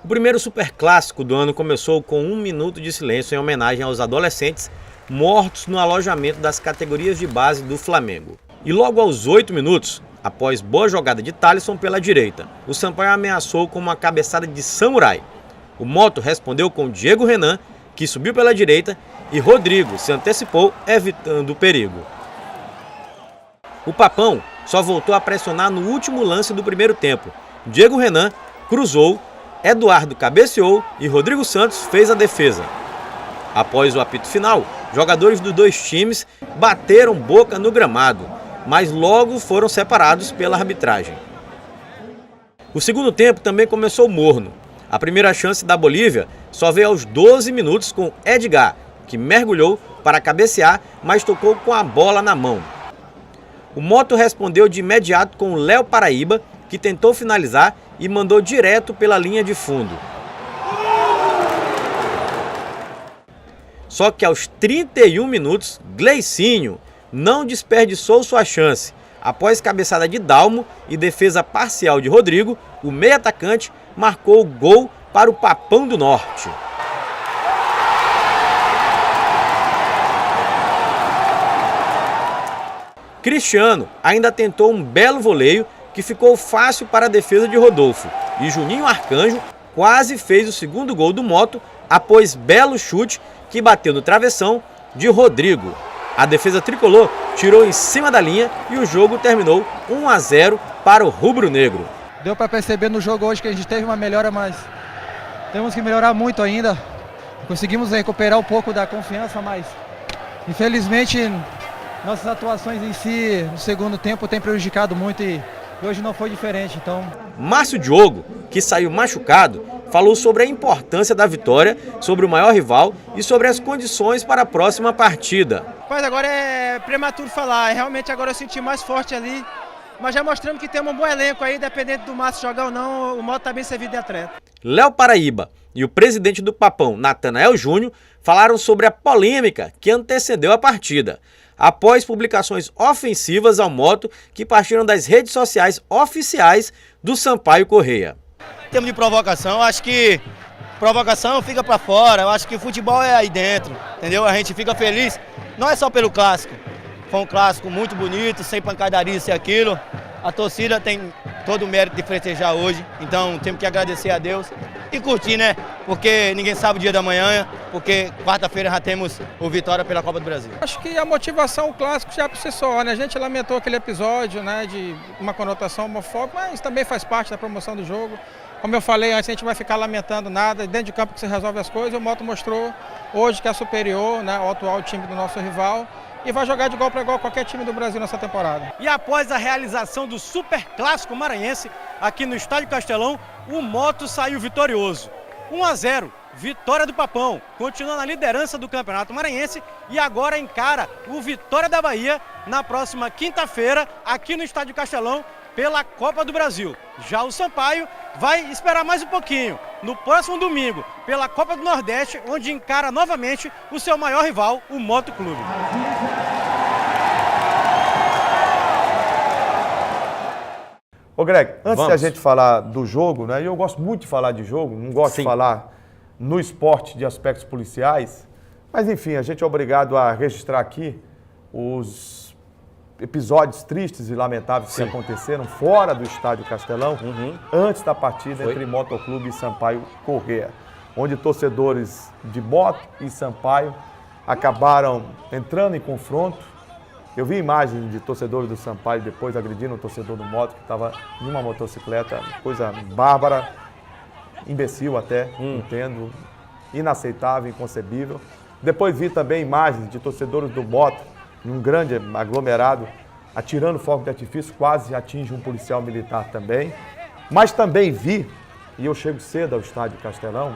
H: O primeiro superclássico do ano começou com 1 minuto de silêncio em homenagem aos adolescentes mortos no alojamento das categorias de base do Flamengo. E logo aos 8 minutos, Após boa jogada de Thalisson pela direita, o Sampaio ameaçou com uma cabeçada de samurai. O Moto respondeu com Diego Renan, que subiu pela direita, e Rodrigo se antecipou, evitando o perigo. O Papão só voltou a pressionar no último lance do primeiro tempo. Diego Renan cruzou, Eduardo cabeceou e Rodrigo Santos fez a defesa. Após o apito final, jogadores dos dois times bateram boca no gramado, mas logo foram separados pela arbitragem. O segundo tempo também começou morno. A primeira chance da Bolívia só veio aos 12 minutos com Edgar, que mergulhou para cabecear, mas tocou com a bola na mão. O Moto respondeu de imediato com o Léo Paraíba, que tentou finalizar e mandou direto pela linha de fundo. Só que aos 31 minutos, Gleicinho não desperdiçou sua chance. Após cabeçada de Dalmo e defesa parcial de Rodrigo, o meio-atacante marcou o gol para o Papão do Norte. Cristiano ainda tentou um belo voleio que ficou fácil para a defesa de Rodolfo. E Juninho Arcanjo quase fez o segundo gol do Moto após belo chute que bateu no travessão de Rodrigo. A defesa tricolor tirou em cima da linha e o jogo terminou 1-0 para o rubro-negro.
K: Deu para perceber no jogo hoje que a gente teve uma melhora, mas temos que melhorar muito ainda. Conseguimos recuperar um pouco da confiança, mas infelizmente nossas atuações em si no segundo tempo têm prejudicado muito e hoje não foi diferente. Então,
H: Márcio Diogo, que saiu machucado, falou sobre a importância da vitória sobre o maior rival e sobre as condições para a próxima partida.
L: Mas agora é prematuro falar, realmente agora eu senti mais forte ali, mas já mostramos que temos um bom elenco aí, dependendo do Márcio jogar ou não, o Moto está bem servido de atleta.
H: Léo Paraíba e o presidente do Papão, Natanael Júnior, falaram sobre a polêmica que antecedeu a partida, após publicações ofensivas ao Moto que partiram das redes sociais oficiais do Sampaio Corrêa.
L: Em termos de provocação, acho que provocação fica para fora, eu acho que o futebol é aí dentro, entendeu? A gente fica feliz, não é só pelo clássico, foi um clássico muito bonito, sem pancadaria e aquilo. A torcida tem todo o mérito de festejar hoje, então temos que agradecer a Deus e curtir, né? Porque ninguém sabe o dia da manhã, porque quarta-feira já temos o Vitória pela Copa do Brasil.
K: acho que a motivação, o clássico já por si só, né? A gente lamentou aquele episódio, né, de uma conotação homofóbica, mas também faz parte da promoção do jogo. Como eu falei antes, a gente vai ficar lamentando nada, dentro de campo que se resolve as coisas. O Moto mostrou hoje que é superior, né, ao atual time do nosso rival e vai jogar de igual para igual qualquer time do Brasil nessa temporada.
L: E após a realização do Super Clássico Maranhense aqui no Estádio Castelão, o Moto saiu vitorioso. 1-0, vitória do Papão, continua na liderança do Campeonato Maranhense e agora encara o Vitória da Bahia na próxima quinta-feira aqui no Estádio Castelão pela Copa do Brasil. Já o Sampaio vai esperar mais um pouquinho, no próximo domingo, pela Copa do Nordeste, onde encara novamente o seu maior rival, o Moto Clube.
A: Ô Greg, antes
H: Vamos.
A: da gente falar do jogo, né? E eu gosto muito de falar de jogo, não gosto de falar no esporte de aspectos policiais, mas enfim, a gente é obrigado a registrar aqui os episódios tristes e lamentáveis que aconteceram fora do Estádio Castelão, antes da partida entre Motoclube e Sampaio Corrêa, onde torcedores de Moto e Sampaio acabaram entrando em confronto. Eu vi imagens de torcedores do Sampaio depois agredindo um torcedor do Moto que estava em uma motocicleta, coisa bárbara, imbecil até, entendo, inaceitável, inconcebível. Depois vi também imagens de torcedores do Moto em um grande aglomerado, atirando fogo de artifício, quase atinge um policial militar também. Mas também vi, e eu chego cedo ao Estádio Castelão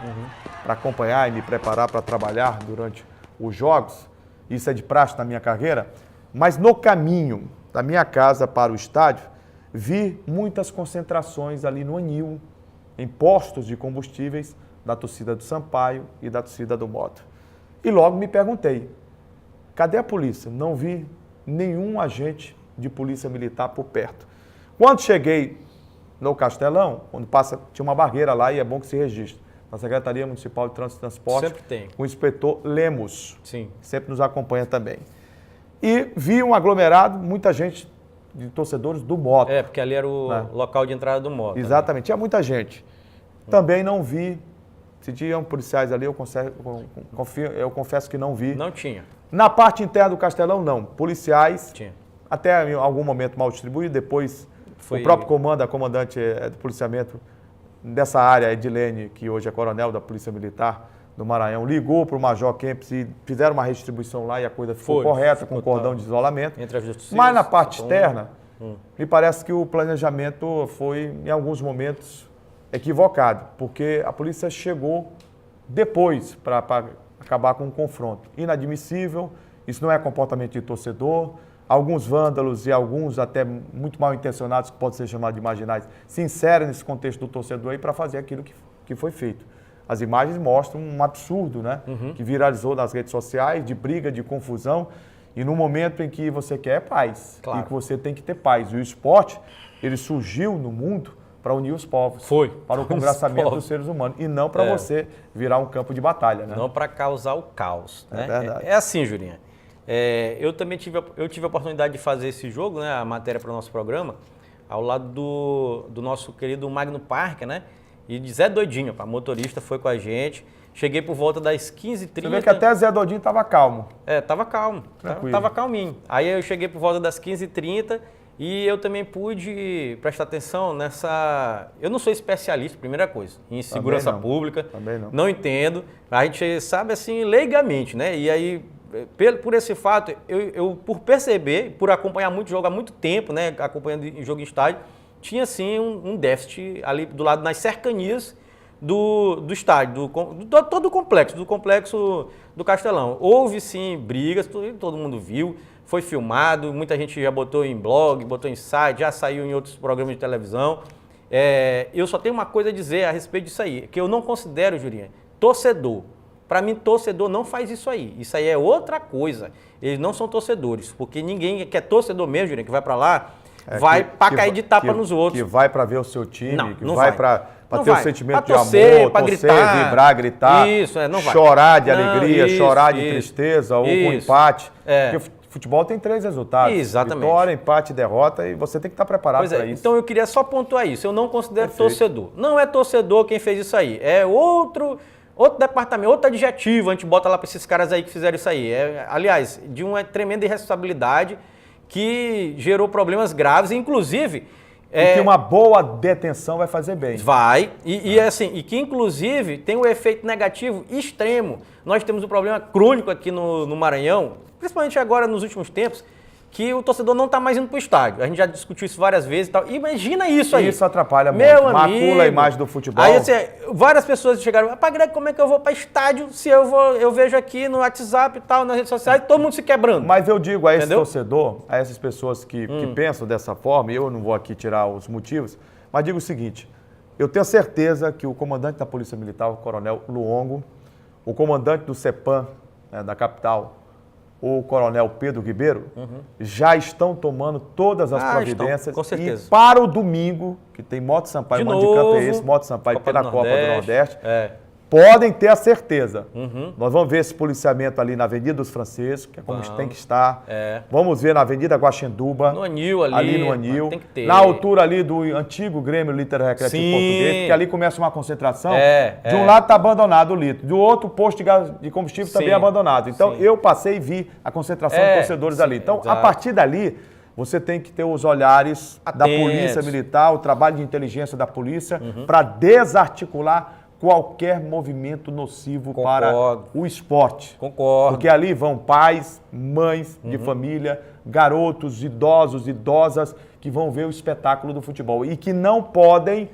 A: para acompanhar e me preparar para trabalhar durante os jogos, isso é de praxe na minha carreira, mas no caminho da minha casa para o estádio, vi muitas concentrações ali no anil, em postos de combustíveis da torcida do Sampaio e da torcida do Moto. E logo me perguntei, cadê a polícia? Não vi nenhum agente de polícia militar por perto. Quando cheguei no Castelão, onde tinha uma barreira lá e é bom que se registre, na Secretaria Municipal de Trânsito e Transporte,
H: Sempre tem.
A: o inspetor Lemos,
H: Sim.
A: sempre nos acompanha também. E vi um aglomerado, muita gente de torcedores do Moto.
H: Porque ali era o local de entrada do Moto.
A: Exatamente, tinha muita gente. Também não vi, se tinham policiais ali, eu confesso que não vi.
H: Não tinha.
A: Na parte interna do Castelão, não. Policiais,
H: Tinha.
A: até em algum momento mal distribuído, depois o próprio comando, a comandante do policiamento dessa área, Edilene, que hoje é coronel da Polícia Militar do Maranhão, ligou para o Major Kempis e fizeram uma redistribuição lá e a coisa ficou correta, com cordão de isolamento.
H: Entre as justiças,
A: mas na parte externa, me parece que o planejamento foi, em alguns momentos, equivocado, porque a polícia chegou depois para acabar com o confronto. Inadmissível, isso não é comportamento de torcedor. Alguns vândalos e alguns até muito mal intencionados, que podem ser chamados de marginais, se inserem nesse contexto do torcedor aí para fazer aquilo que foi feito. As imagens mostram um absurdo, né? Que viralizou nas redes sociais, de briga, de confusão, e no momento em que você quer paz, e que você tem que ter paz. E o esporte, ele surgiu no mundo para unir os povos, para o congraçamento dos seres humanos, e não para você virar um campo de batalha. Né?
H: Não para causar o caos. Né?
A: Verdade.
H: É assim, Julinha. Eu também tive a oportunidade de fazer esse jogo, né, a matéria para o nosso programa, ao lado do nosso querido Magno Parker, né? E de Zé Doidinho, o motorista foi com a gente. Cheguei por volta das 15h30.
A: Você vê que até Zé Doidinho estava calmo.
H: Estava calmo. Estava calminho. Aí eu cheguei por volta das 15h30 e eu também pude prestar atenção nessa... Eu não sou especialista, primeira coisa, em segurança pública.
A: Também não.
H: Não entendo. A gente sabe assim, leigamente, né? E aí, por esse fato, eu por perceber, por acompanhar muito jogo há muito tempo, né? Acompanhando em jogo em estádio, tinha sim um déficit ali do lado, nas cercanias do estádio, todo o complexo, do complexo do Castelão. Houve sim brigas, todo mundo viu, foi filmado, muita gente já botou em blog, botou em site, já saiu em outros programas de televisão. Eu só tenho uma coisa a dizer a respeito disso aí, que eu não considero, Jurinha, torcedor. Para mim, torcedor não faz isso aí. Isso aí é outra coisa. Eles não são torcedores, porque ninguém que é torcedor mesmo, Jurinha, que vai para lá, vai para cair de tapa nos outros.
A: Que vai para ver o seu time,
H: não
A: vai para ter o sentimento de
H: torcer,
A: amor, torcer, vibrar, gritar,
H: não vai.
A: chorar de alegria, chorar de tristeza ou com empate. Porque futebol tem 3 resultados.
H: Exatamente.
A: Vitória, empate, derrota, e você tem que estar preparado para isso.
H: Então eu queria só pontuar isso. Eu não considero torcedor. Não é torcedor quem fez isso aí. É outro departamento, outro adjetivo a gente bota lá para esses caras aí que fizeram isso aí. Aliás, de uma tremenda irresponsabilidade que gerou problemas graves, inclusive...
A: E que uma boa detenção vai fazer bem.
H: Vai, e que inclusive tem um efeito negativo extremo. Nós temos um problema crônico aqui no Maranhão, principalmente agora nos últimos tempos, que o torcedor não está mais indo para o estádio. A gente já discutiu isso várias vezes e tal. Imagina isso aí.
A: Isso atrapalha muito. Macula a imagem do futebol.
H: Aí assim, várias pessoas chegaram, Greg, como é que eu vou para estádio se eu vejo aqui no WhatsApp e tal, nas redes sociais, todo mundo se quebrando.
A: Mas eu digo a esse torcedor, a essas pessoas que pensam dessa forma, e eu não vou aqui tirar os motivos, mas digo o seguinte, eu tenho certeza que o comandante da Polícia Militar, o coronel Luongo, o comandante do CEPAM, da capital, o coronel Pedro Ribeiro, já estão tomando todas as providências.
H: Estão, com certeza.
A: E para o domingo, que tem Moto Sampaio, mando de campo é esse, Moto Sampaio pela Copa do Nordeste, podem ter a certeza. Nós vamos ver esse policiamento ali na Avenida dos Franceses, que é como tem que estar. Vamos ver na Avenida Guaxenduba.
H: No Anil
A: ali no Anil.
H: Tem que ter.
A: Na altura ali do antigo Grêmio Liter Recreativo Português, porque ali começa uma concentração. De um lado está abandonado o litro, do outro o posto de combustível também é abandonado. Então eu passei e vi a concentração de torcedores ali. Então, a partir dali, você tem que ter os olhares da Polícia Militar, o trabalho de inteligência da polícia, para desarticular qualquer movimento nocivo para o esporte.
H: Concordo.
A: Porque ali vão pais, mães de família, garotos, idosos, idosas, que vão ver o espetáculo do futebol e que não podem,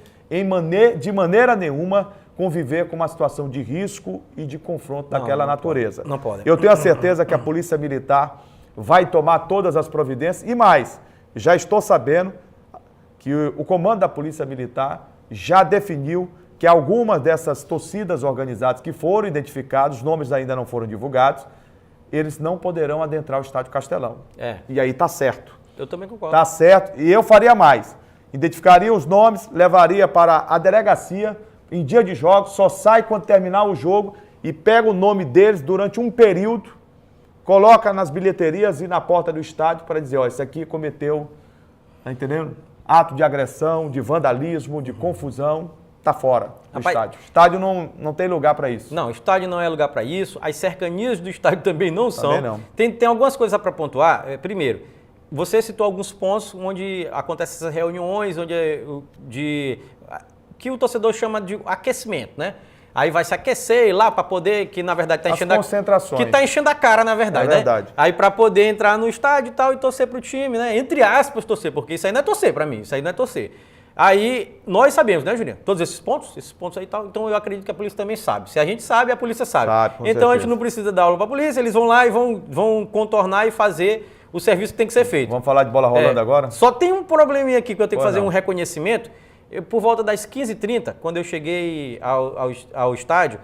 A: de maneira nenhuma, conviver com uma situação de risco e de confronto daquela natureza.
H: Não podem.
A: Eu tenho a certeza que a Polícia Militar vai tomar todas as providências e mais, já estou sabendo que o comando da Polícia Militar já definiu que algumas dessas torcidas organizadas que foram identificados, os nomes ainda não foram divulgados, eles não poderão adentrar o Estádio Castelão. E aí está certo.
H: Eu também concordo.
A: Está certo. E eu faria mais. Identificaria os nomes, levaria para a delegacia, em dia de jogos, só sai quando terminar o jogo e pega o nome deles durante um período, coloca nas bilheterias e na porta do estádio para dizer, esse aqui cometeu Tá entendendo? Ato de agressão, de vandalismo, de confusão, tá fora do estádio. Estádio não tem lugar para isso.
H: Não, estádio não é lugar para isso. As cercanias do estádio também não são.
A: Também não.
H: Tem algumas coisas para pontuar. Primeiro, você citou alguns pontos onde acontecem essas reuniões, que o torcedor chama de aquecimento, né? Aí vai se aquecer lá para poder, que na verdade está enchendo
A: concentrações.
H: Que tá enchendo a cara, na verdade,
A: É verdade.
H: né? Aí para poder entrar no estádio e tal e torcer pro time, né? Entre aspas, torcer, porque isso aí não é torcer para mim, isso aí não é torcer. Aí nós sabemos, né, Juninho? Todos esses pontos aí e tal. Então eu acredito que a polícia também sabe. Se a gente sabe, a polícia sabe.
A: Com
H: então a gente
A: certeza.
H: não precisa dar aula para a polícia, eles vão lá e vão contornar e fazer o serviço que tem que ser feito.
A: Vamos falar de bola rolando agora?
H: Só tem um probleminha aqui que eu tenho que fazer
A: não.
H: um reconhecimento. Por volta das 15h30, quando eu cheguei ao estádio,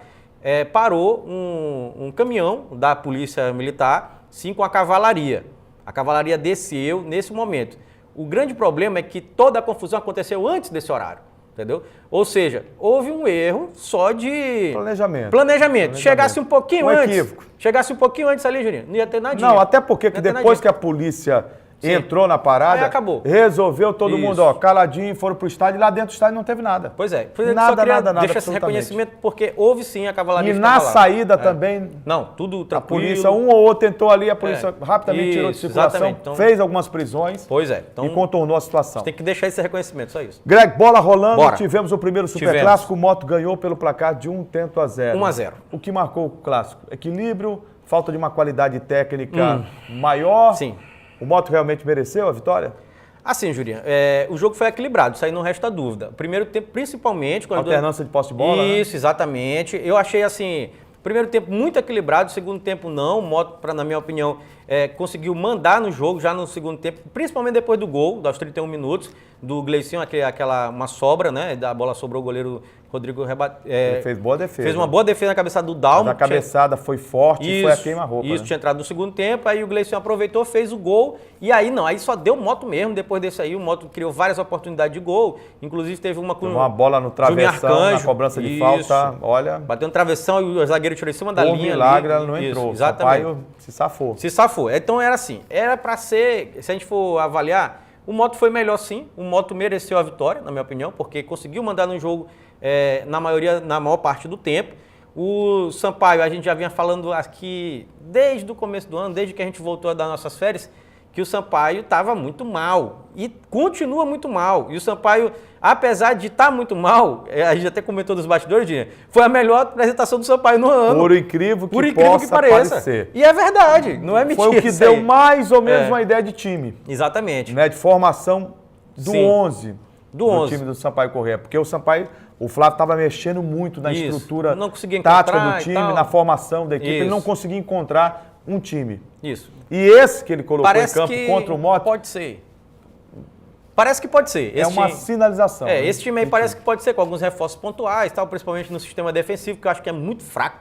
H: parou um caminhão da Polícia Militar, sim, com a cavalaria. A cavalaria desceu nesse momento. O grande problema é que toda a confusão aconteceu antes desse horário, entendeu? Ou seja, houve um erro só de... Planejamento. Chegasse um pouquinho antes.
A: Equívoco.
H: Chegasse um pouquinho antes ali, Juninho, não ia ter nadinha.
A: Não, até porque que depois que a polícia entrou na parada,
H: aí acabou.
A: Resolveu todo mundo, caladinho, foram pro estádio e lá dentro do estádio não teve nada.
H: Pois é.
A: Nada.
H: Deixa esse reconhecimento porque houve sim a cavalaria.
A: E na saída também...
H: Não, tudo tranquilo.
A: A polícia, um ou outro tentou ali, a polícia rapidamente tirou de circulação,
H: então,
A: fez algumas prisões
H: então,
A: e contornou a situação.
H: Tem que deixar esse reconhecimento, só isso.
A: Greg, bola rolando,
H: Bora.
A: Tivemos o primeiro Superclássico, o Moto ganhou pelo placar de 1-0.
H: 1-0.
A: O que marcou o clássico? Equilíbrio, falta de uma qualidade técnica maior.
H: Sim.
A: O Moto realmente mereceu a vitória?
H: Assim, Jurinha, o jogo foi equilibrado, isso aí não resta dúvida. Primeiro tempo, principalmente...
A: Alternância de posse de bola,
H: Isso, exatamente. Eu achei, assim, primeiro tempo muito equilibrado, segundo tempo não. O Moto, na minha opinião, conseguiu mandar no jogo já no segundo tempo, principalmente depois do gol, aos 31 minutos, do Gleicinho, uma sobra, né? Da bola sobrou o goleiro Rodrigo
A: Ele fez boa defesa.
H: Fez uma boa defesa na cabeçada do Dalmo.
A: A cabeçada foi forte e foi a queima-roupa.
H: Isso, tinha entrado no segundo tempo, aí o Gleicinho aproveitou, fez o gol, e aí não, aí só deu Moto mesmo, depois desse aí o Moto criou várias oportunidades de gol, inclusive teve uma com
A: uma bola no travessão, na cobrança de falta, olha...
H: Bateu no travessão e o zagueiro tirou em cima da linha.
A: Milagre, ela não entrou,
H: exatamente.
A: O Sampaio se safou.
H: Se safou, então era assim, era pra ser, se a gente for avaliar, o Moto foi melhor sim, o Moto mereceu a vitória, na minha opinião, porque conseguiu mandar no jogo na maior parte do tempo. O Sampaio, a gente já vinha falando aqui desde o começo do ano, desde que a gente voltou das nossas férias, que o Sampaio estava muito mal e continua muito mal. E o Sampaio, apesar de estar muito mal, a gente até comentou dos bastidores, foi a melhor apresentação do Sampaio no ano.
A: Por incrível que pareça. Parecer.
H: E é verdade, não é mentira.
A: Foi o que deu mais ou menos uma ideia de time.
H: Exatamente.
A: Né, de formação do 11
H: do
A: time do Sampaio Corrêa. Porque o Sampaio, o Flávio estava mexendo muito na estrutura tática do time, na formação da equipe. Ele não conseguia encontrar um time.
H: Isso.
A: E esse que ele colocou em campo contra o Moto...
H: Pode ser. Parece que pode ser.
A: É uma sinalização.
H: Esse time aí parece que pode ser, com alguns reforços pontuais, tal, principalmente no sistema defensivo, que eu acho que é muito fraco.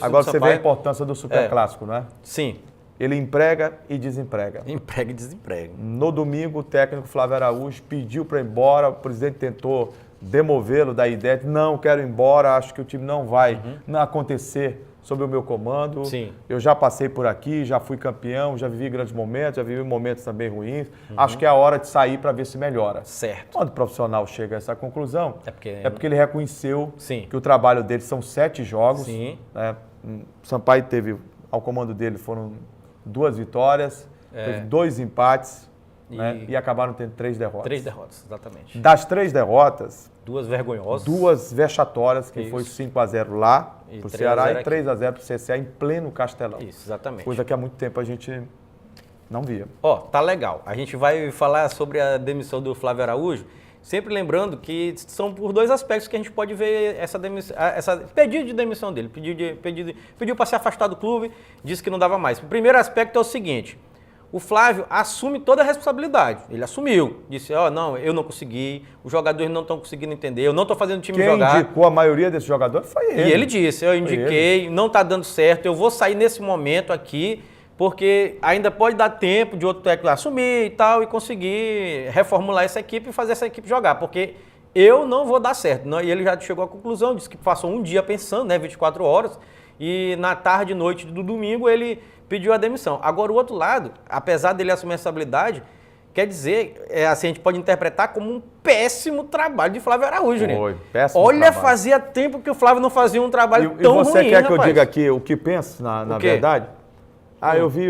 A: Agora você vê a importância do Superclássico, não é?
H: Sim.
A: Ele emprega e desemprega.
H: Emprega e desemprega.
A: No domingo, o técnico Flávio Araújo pediu para ir embora, o presidente tentou demovê-lo da ideia, não, quero ir embora, acho que o time não vai acontecer sob o meu comando.
H: Sim.
A: Eu já passei por aqui, já fui campeão, já vivi grandes momentos, já vivi momentos também ruins. Acho que é a hora de sair para ver se melhora.
H: Certo.
A: Quando o profissional chega a essa conclusão, é porque ele reconheceu que o trabalho dele são 7 jogos.
H: Sim.
A: Né? O Sampaio teve, ao comando dele, foram 2 vitórias, teve 2 empates né? E acabaram tendo 3 derrotas.
H: 3 derrotas, exatamente.
A: Das 3 derrotas,
H: 2 vergonhosas.
A: 2 vexatórias, que foi 5-0 lá pro Ceará e 3-0 pro CSA em pleno Castelão.
H: Isso, exatamente.
A: Coisa que há muito tempo a gente não via.
H: Tá legal. A gente vai falar sobre a demissão do Flávio Araújo, sempre lembrando que são por 2 aspectos que a gente pode ver essa pedido de demissão dele. Pediu para se afastar do clube, disse que não dava mais. O primeiro aspecto é o seguinte: o Flávio assume toda a responsabilidade. Ele assumiu. Disse, não, eu não consegui, os jogadores não estão conseguindo entender, eu não estou fazendo o time jogar.
A: Quem indicou a maioria desses jogadores foi ele.
H: E ele disse, eu indiquei, não está dando certo, eu vou sair nesse momento aqui, porque ainda pode dar tempo de outro técnico assumir e tal, e conseguir reformular essa equipe e fazer essa equipe jogar, porque eu não vou dar certo. E ele já chegou à conclusão, disse que passou um dia pensando, 24 horas, e na tarde e noite do domingo ele pediu a demissão. Agora, o outro lado, apesar dele assumir essa habilidade, quer dizer, assim, a gente pode interpretar como um péssimo trabalho de Flávio Araújo, né?
A: Foi, péssimo
H: Olha,
A: trabalho.
H: fazia tempo que o Flávio não fazia um trabalho tão ruim,
A: E você quer que eu
H: rapaz.
A: diga aqui o que penso, na
H: quê?
A: verdade? Eu vi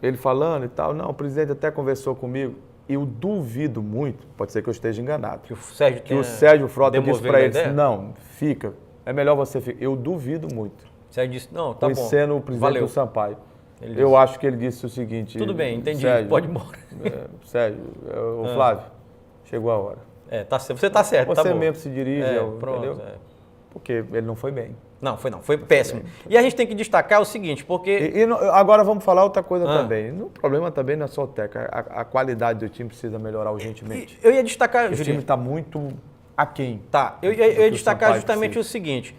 A: ele falando e tal. Não, o presidente até conversou comigo. Eu duvido muito, pode ser que eu esteja enganado,
H: Que o Sérgio,
A: que o Sérgio Frota disse
H: demoveu
A: para
H: a
A: ele,
H: ideia?
A: não, fica, é melhor você ficar. Eu duvido muito,
H: O Sérgio disse, não, tá bom.
A: conhecendo o presidente
H: Valeu.
A: do Sampaio.
H: Ele
A: Eu
H: disse,
A: acho que ele disse o seguinte...
H: tudo bem, entendi,
A: Sérgio,
H: pode ir embora.
A: Sérgio, o Flávio, chegou a hora.
H: Você tá certo,
A: Você
H: tá bom.
A: mesmo se dirige,
H: pronto,
A: entendeu? Porque ele não foi bem.
H: Não, foi péssimo. E a gente tem que destacar o seguinte, porque...
A: Agora vamos falar outra coisa também. O problema também não é só o técnico, a qualidade do time precisa melhorar urgentemente.
H: Eu ia destacar,
A: O time
H: Julinho.
A: está muito aquém.
H: Tá, eu ia
A: o
H: destacar
A: Sampaio
H: justamente
A: precisa.
H: o seguinte,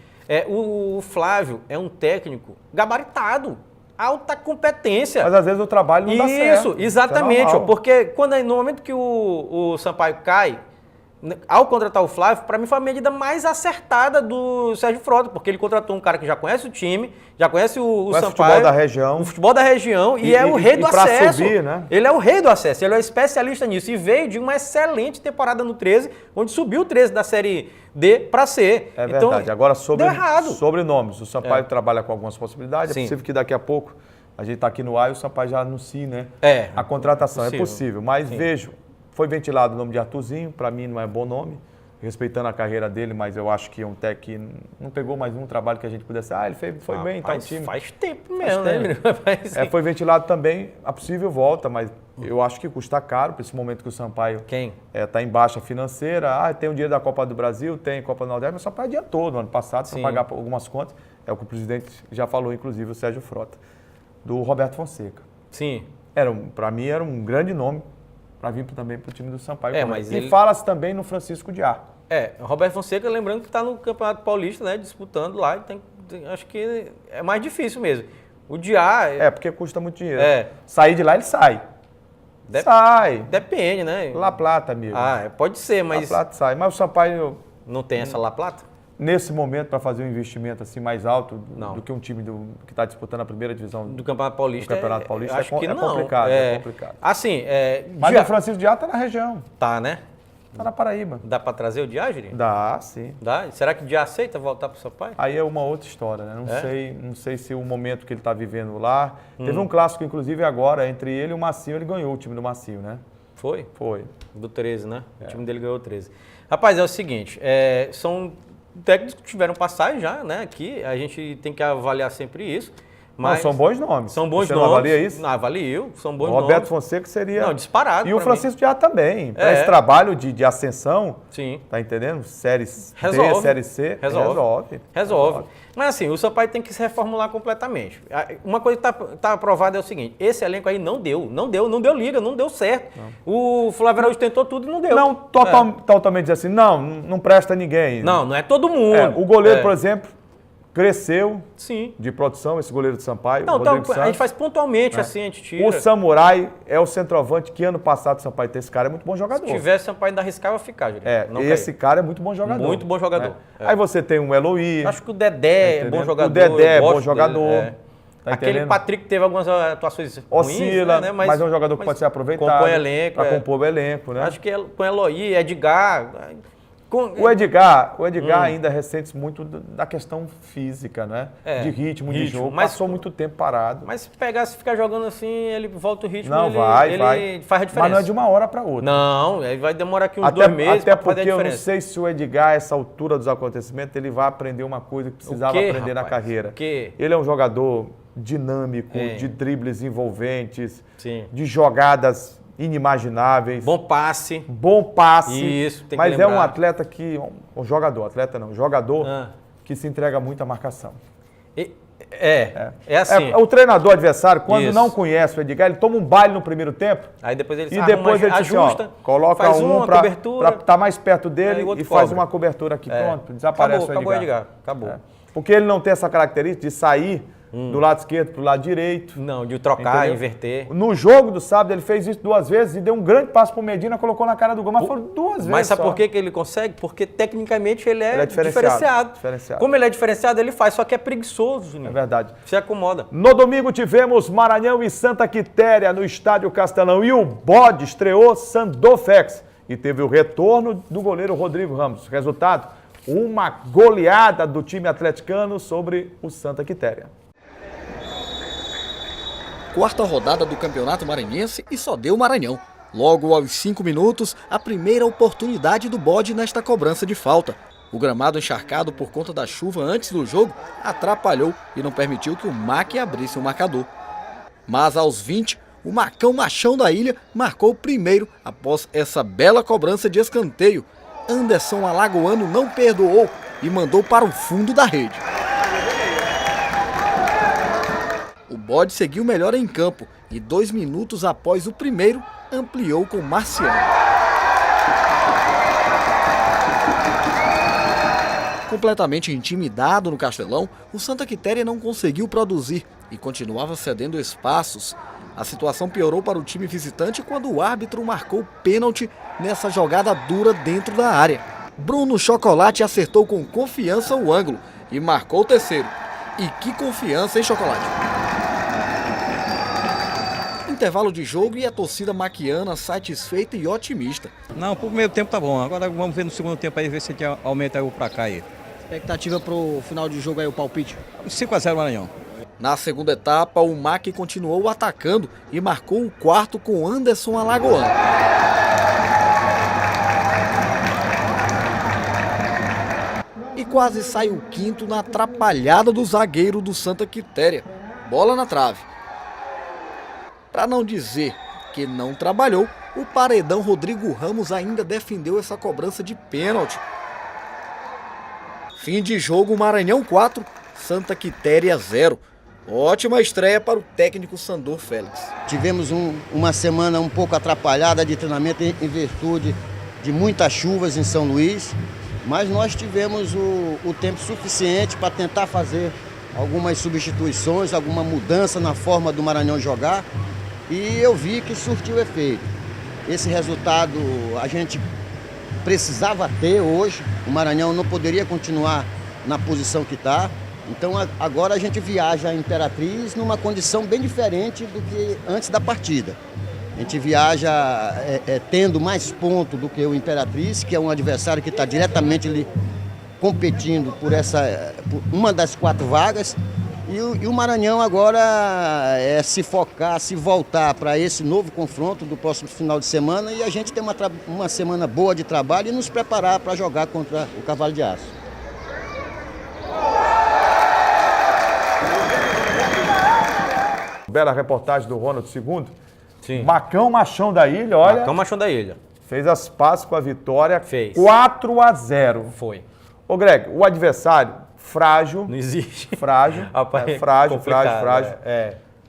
H: o Flávio é um técnico gabaritado, alta competência.
A: Mas às vezes o trabalho não dá certo.
H: Isso, exatamente,
A: Isso é normal.
H: porque no momento que o Sampaio cai, ao contratar o Flávio, para mim foi a medida mais acertada do Sérgio Frota, porque ele contratou um cara que já conhece o time, já conhece o
A: Conhece o
H: Sampaio.
A: futebol da região.
H: O futebol da região e é o rei do
A: pra
H: acesso.
A: subir, né?
H: Ele é o rei do acesso, ele é especialista nisso e veio de uma excelente temporada no 13, onde subiu o 13 da Série D para C.
A: É verdade. Agora,
H: deu errado.
A: sobre nomes, o Sampaio trabalha com algumas possibilidades.
H: Sim.
A: É possível que daqui a pouco, a gente está aqui no ar e o Sampaio já anuncie, né? A contratação.
H: possível.
A: É possível. Mas
H: Sim.
A: vejo, foi ventilado o nome de Arthurzinho, para mim não é bom nome, respeitando a carreira dele, mas eu acho que é um técnico que não pegou mais um trabalho que a gente pudesse. Ele foi bem, tá no time.
H: Faz tempo mesmo, né?
A: Foi ventilado também a possível volta, mas eu acho que custa caro, para esse momento que o Sampaio está em baixa financeira. Tem o dinheiro da Copa do Brasil, tem Copa do Nordeste, mas o Sampaio adiantou no ano passado para pagar algumas contas. É o que o presidente já falou, inclusive, o Sérgio Frota, do Roberto Fonseca.
H: Sim.
A: Para mim era um grande nome para vir também para o time do Sampaio.
H: Mas
A: e fala-se também no Francisco Diá.
H: Roberto Fonseca, lembrando que está no Campeonato Paulista, né, disputando lá, acho que é mais difícil mesmo. O Diá...
A: porque custa muito dinheiro. Sair de lá, ele sai. Sai.
H: Depende, né?
A: La Plata, amigo.
H: Pode ser, mas...
A: La Plata sai. Mas o Sampaio...
H: Não tem essa La Plata?
A: Nesse momento, para fazer um investimento assim mais alto do que um time que está disputando a primeira divisão
H: do Campeonato Paulista,
A: acho que
H: não.
A: Complicado, é complicado.
H: Assim,
A: mas o Francisco Diá está na região.
H: Tá, né?
A: Está na Paraíba.
H: Dá para trazer o Diá, Jurinho?
A: Dá, sim.
H: Dá? Será que o Diá aceita voltar para o Sampaio?
A: Aí é uma outra história, né? Não sei se o momento que ele está vivendo lá... Teve um clássico, inclusive, agora, entre ele e o Massinho. Ele ganhou o time do Massinho, né?
H: Foi?
A: Foi.
H: Do 13, né? O time dele ganhou o 13. Rapaz, é o seguinte, são técnicos que tiveram passagem já, né? Aqui, a gente tem que avaliar sempre isso. Mas
A: são bons nomes.
H: São bons
A: Você
H: nomes.
A: Não avalia isso?
H: Não, avalio, são bons
A: o
H: nomes.
A: Roberto Fonseca seria...
H: Não, disparado.
A: E o Francisco Diá também. Para esse trabalho de ascensão, tá entendendo? Séries D, Série C, resolve.
H: Mas assim, o Sampaio tem que se reformular completamente. Uma coisa que está aprovada é o seguinte, esse elenco aí não deu liga, não deu certo. Não. O Flávio Araújo tentou tudo e não deu.
A: Não, totalmente assim, não presta ninguém.
H: Não é todo mundo.
A: O goleiro, por exemplo, cresceu
H: Sim.
A: de produção, esse goleiro de Sampaio.
H: Não, então, a gente faz pontualmente assim, a gente tira.
A: O Samurai é o centroavante que ano passado o Sampaio tem. Esse cara é muito bom jogador.
H: Se tivesse Sampaio ainda arriscava ficar, Julinho.
A: Esse cara é muito bom jogador.
H: Muito bom jogador.
A: Aí você tem um Eloy.
H: Acho que o Dedé é bom jogador.
A: O Dedé é bom jogador.
H: Tá aquele Patrick teve algumas atuações
A: oscila,
H: ruins, né?
A: Mas é um jogador que pode ser aproveitado.
H: Compõe elenco.
A: Para compor o elenco, né?
H: Acho que com Eloy, Edgar...
A: O Edgar ainda ressente muito da questão física, né? De ritmo de jogo.
H: Mas
A: passou muito tempo parado.
H: Mas se ficar jogando assim, ele volta o ritmo,
A: não,
H: ele faz a diferença.
A: Mas não é de uma hora para outra.
H: Não, aí vai demorar aqui uns 2 meses para fazer a diferença.
A: Até porque eu não sei se o Edgar, a essa altura dos acontecimentos, ele vai aprender uma coisa que precisava aprender na carreira. Ele é um jogador dinâmico, de dribles envolventes, de jogadas inimagináveis.
H: Bom passe. Isso, tem que
A: mas
H: lembrar.
A: É um atleta jogador que se entrega muito à marcação.
H: É assim.
A: O treinador adversário, quando não conhece o Edgar, ele toma um baile no primeiro tempo.
H: Aí depois ele
A: ajusta, coloca
H: faz uma cobertura
A: para estar mais perto dele e faz uma cobertura aqui. Pronto, desaparece o Edgar.
H: Acabou, Edgar. Acabou.
A: Porque ele não tem essa característica de sair do lado esquerdo para o lado direito.
H: Não, de trocar,
A: entendeu?
H: inverter.
A: No jogo do sábado ele fez isso 2 vezes e deu um grande passo pro Medina, colocou na cara do gol, mas foram 2 vezes.
H: Mas sabe
A: só.
H: por que ele consegue? Porque tecnicamente ele é
A: diferenciado.
H: Como ele é diferenciado, ele faz, só que é preguiçoso, Juninho.
A: É verdade.
H: Se acomoda.
A: No domingo tivemos Maranhão e Santa Quitéria no Estádio Castelão e o bode estreou Sandor Fex e teve o retorno do goleiro Rodrigo Ramos. Resultado, uma goleada do time atleticano sobre o Santa Quitéria.
M: Quarta rodada do Campeonato Maranhense e só deu Maranhão. Logo aos 5 minutos, a primeira oportunidade do bode nesta cobrança de falta. O gramado encharcado por conta da chuva antes do jogo atrapalhou e não permitiu que o MAC abrisse o marcador. Mas aos 20, o Macão Machão da Ilha marcou o primeiro após essa bela cobrança de escanteio. Anderson Alagoano não perdoou e mandou para o fundo da rede. O bode seguiu melhor em campo e 2 minutos após o primeiro, ampliou com Marciano. Completamente intimidado no Castelão, o Santa Quitéria não conseguiu produzir e continuava cedendo espaços. A situação piorou para o time visitante quando o árbitro marcou pênalti nessa jogada dura dentro da área. Bruno Chocolate acertou com confiança o ângulo e marcou o terceiro. E que confiança, hein, Chocolate? Intervalo de jogo e a torcida maquiana satisfeita e otimista.
N: Não, pro primeiro tempo tá bom. Agora vamos ver no segundo tempo aí, ver se a gente aumenta o pra cá aí.
M: Expectativa pro final de jogo aí, o palpite?
N: 5-0 Maranhão.
M: Na segunda etapa, o MAC continuou atacando e marcou o quarto com Anderson Alagoano. E quase sai o quinto na atrapalhada do zagueiro do Santa Quitéria. Bola na trave. Para não dizer que não trabalhou, o paredão Rodrigo Ramos ainda defendeu essa cobrança de pênalti. Fim de jogo, Maranhão 4, Santa Quitéria 0. Ótima estreia para o técnico Sandor Félix.
O: Tivemos uma semana um pouco atrapalhada de treinamento em virtude de muitas chuvas em São Luís, mas nós tivemos o tempo suficiente para tentar fazer algumas substituições, alguma mudança na forma do Maranhão jogar, e eu vi que surtiu efeito. Esse resultado a gente precisava ter hoje, o Maranhão não poderia continuar na posição que está. Então agora a gente viaja a Imperatriz numa condição bem diferente do que antes da partida. A gente viaja tendo mais pontos do que o Imperatriz, que é um adversário que está diretamente ali competindo por uma das 4 vagas. E o Maranhão agora é se focar, se voltar para esse novo confronto do próximo final de semana e a gente ter uma semana boa de trabalho e nos preparar para jogar contra o Cavalo de Aço.
A: Bela reportagem do Ronald II.
H: Sim.
A: Macão Machão da Ilha, olha.
H: Macão Machão da Ilha.
A: Fez as pazes com a vitória.
H: Fez.
A: 4-0.
H: Foi.
A: Ô Greg, o adversário, frágil.
H: Não existe.
A: Frágil. frágil.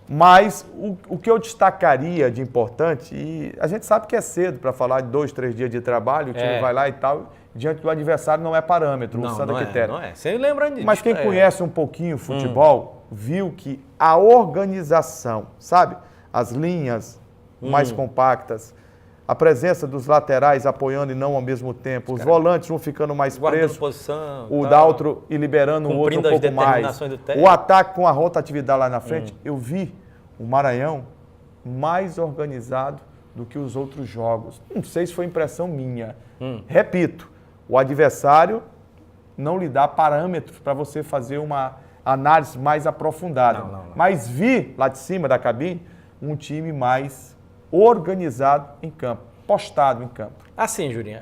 A: Mas o que eu destacaria de importante, e a gente sabe que é cedo para falar de 2, 3 dias de trabalho, o time vai lá e tal, diante do adversário não é parâmetro, o Santa Quitéria.
H: Não é. Você lembra disso.
A: Mas quem conhece um pouquinho o futebol, viu que a organização, sabe? As linhas mais compactas, a presença dos laterais apoiando e não ao mesmo tempo, os volantes um ficando mais presos,
H: posição,
A: o Daltro e liberando o outro um pouco mais, o ataque com a rotatividade lá na frente. Eu vi o Maranhão mais organizado do que os outros jogos. Não sei se foi impressão minha. Repito, o adversário não lhe dá parâmetros para você fazer uma análise mais aprofundada. Não. Mas vi lá de cima da cabine um time mais organizado em campo, postado em campo.
H: Assim, Jurinha,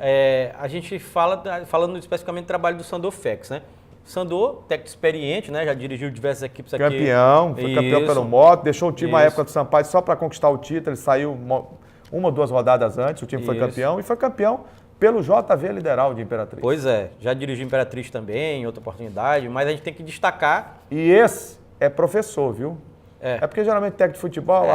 H: a gente falando especificamente do trabalho do Sandor Fex, né? Sandor, técnico experiente, né? Já dirigiu diversas equipes aqui.
A: Foi campeão pelo Moto, deixou o time na época do Sampaio só para conquistar o título, ele saiu 1 ou 2 rodadas antes, o time foi campeão, e foi campeão pelo JV Lideral de Imperatriz.
H: Pois é, já dirigiu Imperatriz também, em outra oportunidade, mas a gente tem que destacar...
A: E esse é professor, viu? É porque geralmente técnico de futebol,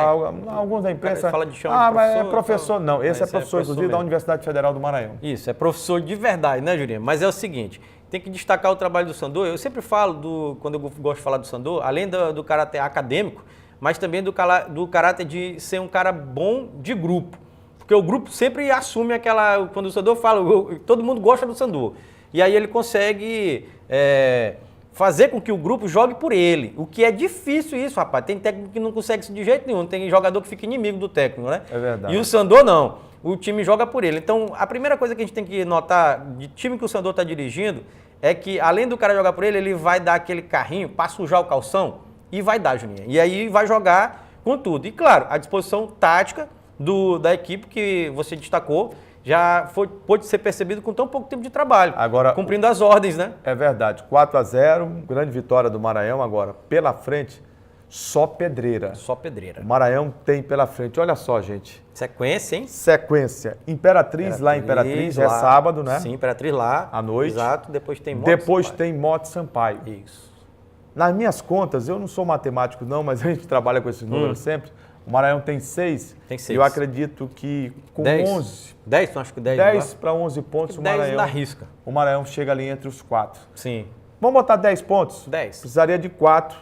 A: alguns da imprensa...
H: Fala de chão de
A: mas
H: professor,
A: é professor. Não, esse é professor, inclusive,
H: mesmo.
A: da Universidade Federal do Maranhão.
H: Isso, é professor de verdade, né, Jurinho? Mas é o seguinte, tem que destacar o trabalho do Sandor. Eu sempre falo, quando eu gosto de falar do Sandor, além do caráter acadêmico, mas também do caráter de ser um cara bom de grupo. Porque o grupo sempre assume quando o Sandor fala, todo mundo gosta do Sandor. E aí ele consegue fazer com que o grupo jogue por ele. O que é difícil isso, rapaz. Tem técnico que não consegue isso de jeito nenhum. Tem jogador que fica inimigo do técnico, né?
A: É verdade.
H: E o Sandor não. O time joga por ele. Então, a primeira coisa que a gente tem que notar de time que o Sandor está dirigindo é que, além do cara jogar por ele, ele vai dar aquele carrinho para sujar o calção e vai dar, Juninho. E aí vai jogar com tudo. E, claro, a disposição tática da equipe que você destacou já pôde ser percebido com tão pouco tempo de trabalho,
A: agora,
H: cumprindo as ordens, né?
A: É verdade. 4-0, grande vitória do Maranhão agora. Pela frente, só pedreira.
H: Só pedreira.
A: O Maranhão tem pela frente. Olha só, gente.
H: Sequência, hein?
A: Sequência. Imperatriz lá, Imperatriz, é sábado, né?
H: Sim, Imperatriz lá.
A: À noite.
H: Exato. Depois tem Mote
A: Depois
H: Sampaio.
A: tem Mote Sampaio.
H: Isso.
A: Nas minhas contas, eu não sou matemático não, mas a gente trabalha com esses números sempre. O Maranhão tem 6.
H: Tem 6.
A: Eu acredito que com
H: 10.
A: 11...
H: 10, acho que 10.
A: 10 para 11 pontos, o
H: 10
A: Maranhão...
H: dá risca.
A: O Maranhão chega ali entre os 4.
H: Sim.
A: Vamos botar 10 pontos?
H: 10.
A: Precisaria de 4.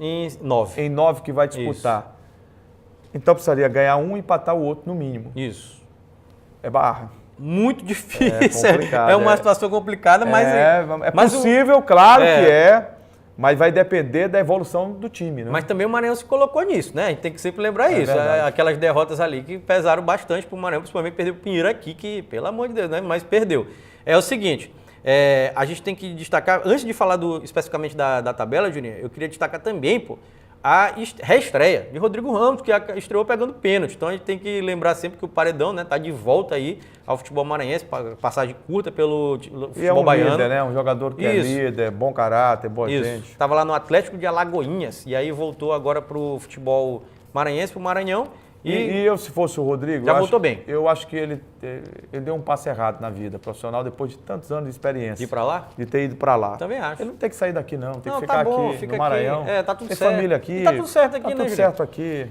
H: Em 9.
A: Em 9 que vai disputar. Isso. Então precisaria ganhar um e empatar o outro no mínimo.
H: Isso.
A: É barra.
H: Muito difícil.
A: É complicado.
H: É uma situação complicada, mas...
A: É possível, claro que é. Mas vai depender da evolução do time, né?
H: Mas também o Maranhão se colocou nisso, né? A gente tem que sempre lembrar isso. Aquelas derrotas ali que pesaram bastante para o Maranhão, principalmente perdeu o Pinheiro aqui, que, pelo amor de Deus, né? Mas perdeu. É o seguinte, a gente tem que destacar, antes de falar especificamente da tabela, Juninho, eu queria destacar também, a reestreia de Rodrigo Ramos, que estreou pegando pênalti. Então a gente tem que lembrar sempre que o Paredão, né, tá de volta aí ao futebol maranhense, passagem curta pelo futebol baiano.
A: Líder, né? Um jogador que é líder, bom caráter, boa gente.
H: Estava lá no Atlético de Alagoinhas e aí voltou agora pro futebol maranhense, pro Maranhão.
A: E eu, se fosse o Rodrigo,
H: já voltou bem.
A: Eu acho que ele deu um passo errado na vida profissional depois de tantos anos de experiência.
H: De ir pra lá?
A: De ter ido pra lá.
H: Também acho.
A: Ele não tem que sair daqui, não. Tem que
H: tá
A: ficar
H: bom,
A: aqui
H: fica
A: no Maranhão.
H: aqui. Tá tudo
A: tem
H: certo.
A: família aqui.
H: E tá tudo certo aqui,
A: tá
H: né,
A: tudo certo aqui.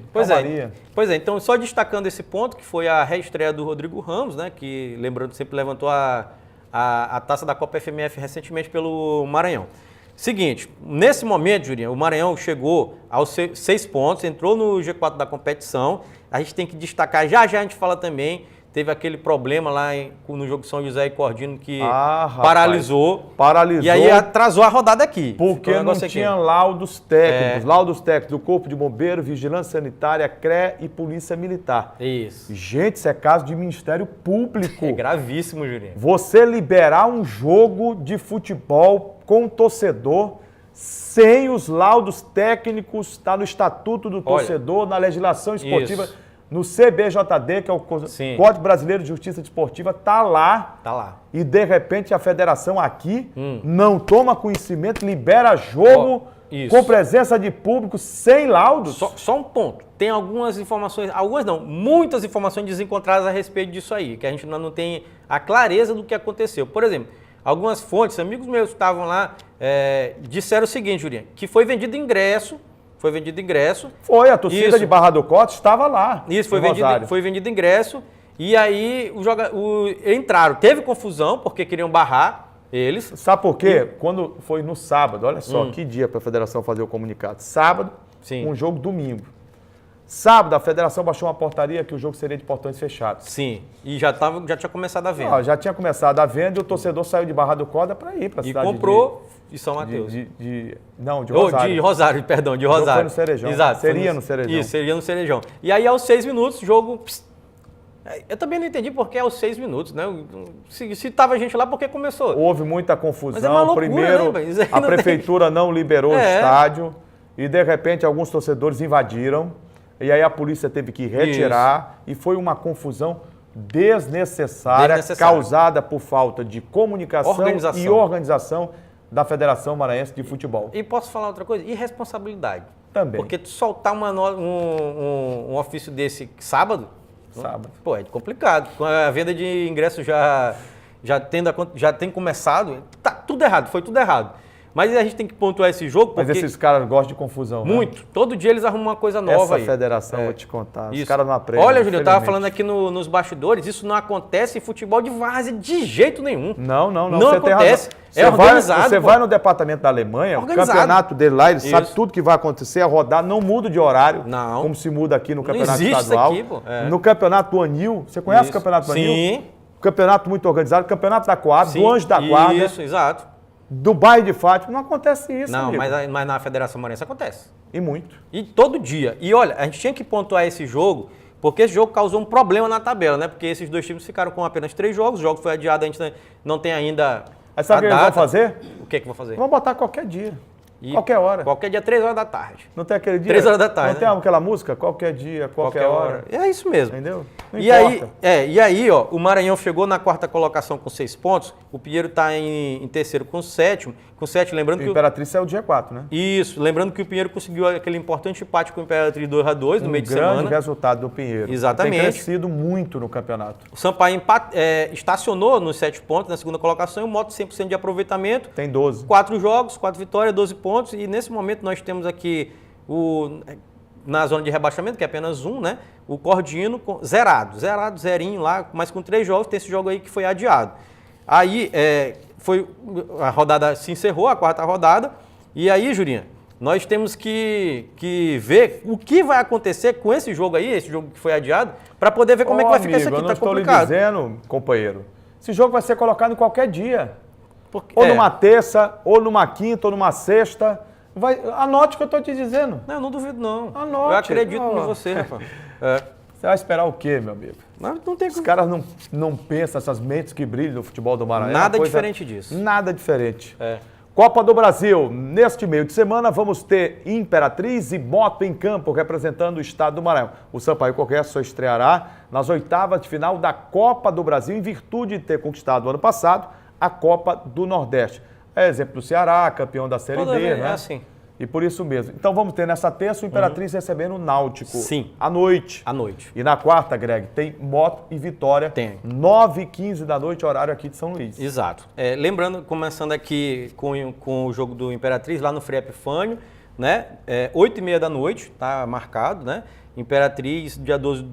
H: Pois é, então só destacando esse ponto, que foi a reestreia do Rodrigo Ramos, né? Que, lembrando, sempre levantou a taça da Copa FMF recentemente pelo Maranhão. Seguinte, nesse momento, Jurinho, o Maranhão chegou aos 6 pontos, entrou no G4 da competição. A gente tem que destacar, já a gente fala também, teve aquele problema lá no jogo São José e Cordino que paralisou.
A: Paralisou.
H: E aí atrasou a rodada aqui.
A: Porque não tinha laudos técnicos. Laudos técnicos do Corpo de Bombeiro, Vigilância Sanitária, CRE e Polícia Militar.
H: Isso.
A: Gente, isso é caso de Ministério Público.
H: É gravíssimo, Jurinho.
A: Você liberar um jogo de futebol com um torcedor sem os laudos técnicos, está no Estatuto do Torcedor, na legislação esportiva, no CBJD, que é o Código Brasileiro de Justiça Desportiva, está lá.
H: Tá lá.
A: E, de repente, a federação aqui não toma conhecimento, libera jogo com presença de público sem laudos.
H: Só um ponto. Tem algumas informações, muitas informações desencontradas a respeito disso aí, que a gente não tem a clareza do que aconteceu. Por exemplo, algumas fontes, amigos meus que estavam lá, disseram o seguinte, Jurinho, que foi vendido ingresso.
A: Foi, a torcida de Barra do Corte estava lá.
H: Isso, foi vendido ingresso. E aí entraram. Teve confusão, porque queriam barrar eles.
A: Sabe por quê? Quando foi no sábado, olha só, que dia para a federação fazer o comunicado. Sábado, um jogo domingo. Sábado, a federação baixou uma portaria que o jogo seria de portões fechados.
H: Sim, e já tinha começado a venda.
A: Já tinha começado a venda e o torcedor saiu de Barra do Corda para ir para a cidade.
H: E comprou de São Mateus.
A: De Rosário.
H: De Rosário, perdão, de Rosário.
A: Foi no Cerejão.
H: Exato.
A: Seria no Cerejão.
H: Isso, seria no Cerejão. E aí, aos 6 minutos, o jogo... Eu também não entendi porque é aos 6 minutos, né? Se tava gente lá, por que começou?
A: Houve muita confusão.
H: Mas é uma loucura,
A: primeiro,
H: né?
A: a prefeitura não liberou o estádio e, de repente, alguns torcedores invadiram. E aí a polícia teve que retirar e foi uma confusão desnecessária, causada por falta de comunicação e organização da Federação Maranhense de Futebol.
H: E posso falar outra coisa? Irresponsabilidade.
A: Também.
H: Porque soltar um ofício desse sábado, pô, é complicado. Com a venda de ingressos já tem começado, tá tudo errado, foi tudo errado. Mas a gente tem que pontuar esse jogo porque...
A: Mas esses caras gostam de confusão,
H: Muito.
A: Né?
H: Todo dia eles arrumam uma coisa nova aí.
A: Essa federação, vou te contar, os caras não aprendem.
H: Olha, Júlio, eu estava falando aqui nos bastidores, isso não acontece em futebol de várzea de jeito nenhum.
A: Não.
H: Não
A: você
H: acontece.
A: É organizado. Você vai no departamento da Alemanha, o campeonato dele lá, ele sabe tudo que vai acontecer, a rodada não muda de horário, como se muda aqui no campeonato estadual.
H: Aqui, pô.
A: No campeonato do Anil, você conhece o campeonato do Anil?
H: Sim.
A: Campeonato muito organizado, campeonato da quadra, do Anjo da Guarda.
H: Isso, exato.
A: Do bairro de Fátima, não acontece isso,
H: não,
A: amigo.
H: Mas na Federação Maranhense acontece.
A: E muito.
H: E todo dia. E olha, a gente tinha que pontuar esse jogo, porque esse jogo causou um problema na tabela, né? Porque esses dois times ficaram com apenas 3 jogos, o jogo foi adiado, a gente não tem ainda.
A: Mas sabe o que eles vão fazer?
H: O que vão fazer?
A: Vão botar qualquer dia. Qualquer hora.
H: Qualquer dia, 3 horas da tarde.
A: Não tem aquele dia?
H: 3 horas da tarde.
A: Não tem aquela música? Qualquer dia, qualquer hora.
H: É isso mesmo.
A: Entendeu? Não
H: e
A: importa.
H: aí, ó, o Maranhão chegou na 4ª colocação com 6 pontos, o Pinheiro está em terceiro com 7, lembrando que...
A: O Imperatriz saiu do G4, né?
H: Isso, lembrando que o Pinheiro conseguiu aquele importante empate com o Imperatriz 2-2 no meio de semana.
A: Um grande resultado do Pinheiro.
H: Exatamente.
A: Tem crescido muito no campeonato.
H: O Sampaio estacionou nos 7 pontos na 2ª colocação e o Moto 100% de aproveitamento.
A: Tem 12.
H: 4 jogos, 4 vitórias, 12 pontos e nesse momento nós temos aqui na zona de rebaixamento, que é apenas 1, né? O Cordino zerado, zerinho lá, mas com 3 jogos, tem esse jogo aí que foi adiado. Aí a rodada se encerrou, a 4ª rodada, e aí, Jurinha, nós temos que ver o que vai acontecer com esse jogo aí, esse jogo que foi adiado, para poder ver como é que vai ficar isso aqui, tá complicado.
A: Eu não estou lhe dizendo, companheiro, esse jogo vai ser colocado em qualquer dia. Ou numa terça, ou numa quinta, ou numa sexta. Anote o que eu estou te dizendo.
H: Não, eu não duvido, não.
A: Anote.
H: Eu acredito em você, rapaz.
A: Você vai esperar o quê, meu amigo?
H: Não tem
A: Os caras não pensam, essas mentes que brilham no futebol do Maranhão.
H: Nada diferente disso.
A: Nada diferente. Copa do Brasil. Neste meio de semana vamos ter Imperatriz e Moto em campo, representando o estado do Maranhão. O Sampaio Correia só estreará nas 8ª de final da Copa do Brasil, em virtude de ter conquistado ano passado a Copa do Nordeste. É exemplo do Ceará, campeão da Série B, né?
H: É assim.
A: E por isso mesmo. Então vamos ter nessa terça o Imperatriz recebendo o Náutico.
H: Sim.
A: À noite.
H: À noite.
A: E na 4ª, Greg, tem Moto e Vitória.
H: Tem.
A: 9h15 da noite, horário aqui de São Luís.
H: Exato. Lembrando, começando aqui com o jogo do Imperatriz, lá no Frei Epifânio, né? 8h30 da noite, tá marcado, né? Imperatriz,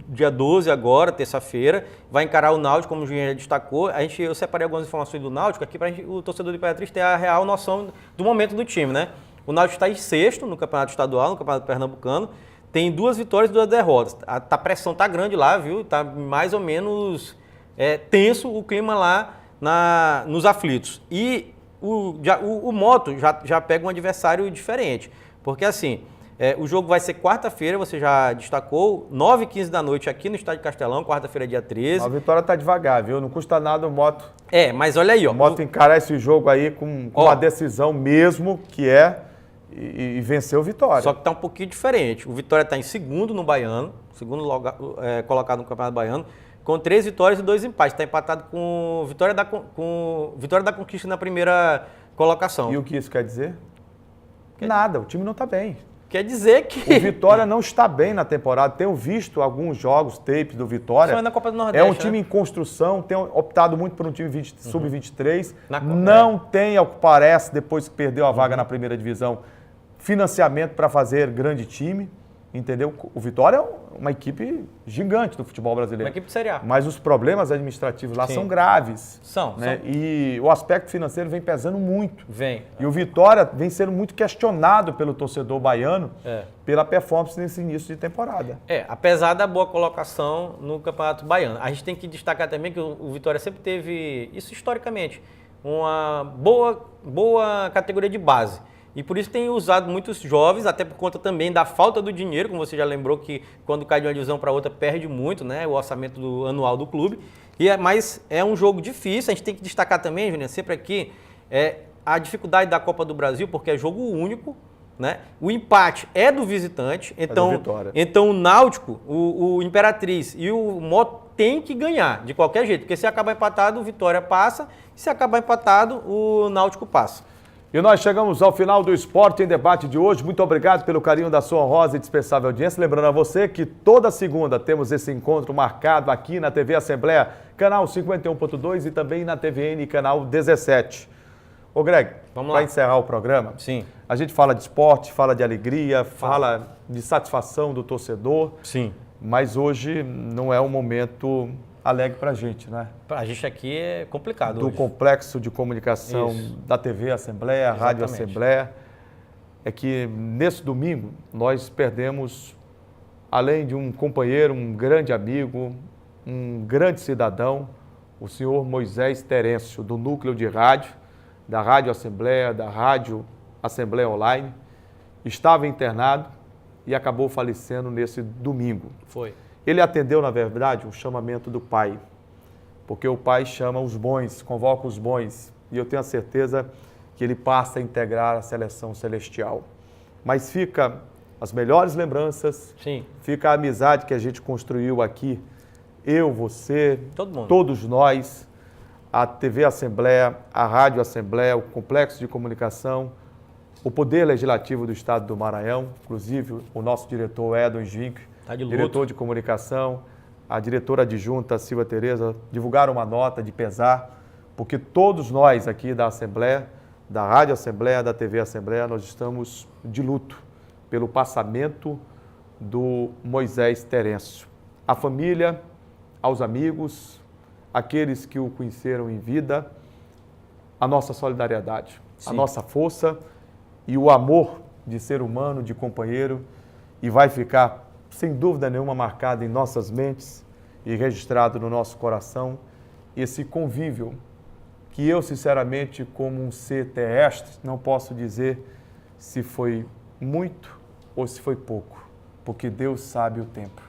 H: dia 12 agora, terça-feira, vai encarar o Náutico, como o Juninho já destacou. Eu separei algumas informações do Náutico aqui para o torcedor do Imperatriz ter a real noção do momento do time, né? O Náutico está em 6º no Campeonato Estadual, no Campeonato Pernambucano, tem 2 vitórias e 2 derrotas. A pressão tá grande lá, viu? Tá mais ou menos tenso o clima lá nos aflitos. E o Moto já pega um adversário diferente, porque assim... o jogo vai ser quarta-feira, você já destacou, 9h15 da noite aqui no Estádio Castelão, quarta-feira, dia 13.
A: A Vitória tá devagar, viu? Não custa nada o Moto.
H: Mas olha aí, ó.
A: O Moto encarar esse jogo aí com uma decisão mesmo, que e vencer o Vitória.
H: Só que tá um pouquinho diferente. O Vitória tá em 2º no Baiano, colocado no Campeonato Baiano, com 3 vitórias e 2 empates. Está empatado com Vitória da Conquista na primeira colocação.
A: E o que isso quer dizer? Nada, o time não tá bem.
H: Quer dizer que...
A: O Vitória não está bem na temporada. Tenho visto alguns jogos, tapes do Vitória.
H: Só na Copa do Nordeste.
A: É um time em construção, tem optado muito por um time sub-23. Não tem, ao que parece, depois que perdeu a vaga na primeira divisão, financiamento para fazer grande time. Entendeu? O Vitória é uma equipe gigante do futebol brasileiro.
H: Uma equipe de Série A.
A: Mas os problemas administrativos lá são graves.
H: São.
A: E o aspecto financeiro vem pesando muito.
H: Vem.
A: E o Vitória vem sendo muito questionado pelo torcedor baiano pela performance nesse início de temporada.
H: Apesar da boa colocação no Campeonato Baiano. A gente tem que destacar também que o Vitória sempre teve, isso historicamente, uma boa categoria de base. E por isso tem usado muitos jovens, até por conta também da falta do dinheiro, como você já lembrou que quando cai de uma divisão para outra perde muito, né, o orçamento anual do clube. Mas é um jogo difícil, a gente tem que destacar também, Júnior, sempre aqui, a dificuldade da Copa do Brasil, porque é jogo único, né? O empate é do visitante, então o Náutico, o Imperatriz e o Moto tem que ganhar de qualquer jeito, porque se acabar empatado, o Vitória passa, e se acabar empatado, o Náutico passa.
A: E nós chegamos ao final do Esporte em Debate de hoje. Muito obrigado pelo carinho da sua honrosa e dispensável audiência. Lembrando a você que toda segunda temos esse encontro marcado aqui na TV Assembleia, canal 51.2 e também na TVN, canal 17. Ô Greg,
H: Vamos
A: para
H: lá.
A: encerrar o programa,
H: Sim.
A: a gente fala de esporte, fala de alegria, fala de satisfação do torcedor,
H: Sim.
A: mas hoje não é um momento alegre para a gente, né?
H: Pra gente aqui é complicado
A: Do
H: hoje.
A: complexo de comunicação
H: Isso.
A: da TV Assembleia, Rádio
H: Exatamente.
A: Assembleia, é que nesse domingo nós perdemos, além de um companheiro, um grande amigo, um grande cidadão, o senhor Moisés Terêncio, do Núcleo de Rádio, da Rádio Assembleia, da Rádio Assembleia Online, estava internado e acabou falecendo nesse domingo.
H: Foi.
A: Ele atendeu, na verdade, o chamamento do pai, porque o pai chama os bons, convoca os bons, e eu tenho a certeza que ele passa a integrar a seleção celestial. Mas fica as melhores lembranças,
H: Sim.
A: fica a amizade que a gente construiu aqui, eu, você,
H: Todo mundo.
A: todos nós, a TV Assembleia, a Rádio Assembleia, o Complexo de Comunicação, o Poder Legislativo do Estado do Maranhão, inclusive o nosso diretor Edon Gink,
H: Tá de luto.
A: diretor de comunicação, a diretora adjunta Silva Tereza, divulgaram uma nota de pesar, porque todos nós aqui da Assembleia, da Rádio Assembleia, da TV Assembleia, nós estamos de luto pelo passamento do Moisés Terêncio. A família, aos amigos, aqueles que o conheceram em vida, a nossa solidariedade, a nossa força e o amor de ser humano, de companheiro, e vai ficar, sem dúvida nenhuma, marcado em nossas mentes e registrado no nosso coração esse convívio que eu, sinceramente, como um ser terrestre, não posso dizer se foi muito ou se foi pouco, porque Deus sabe o tempo.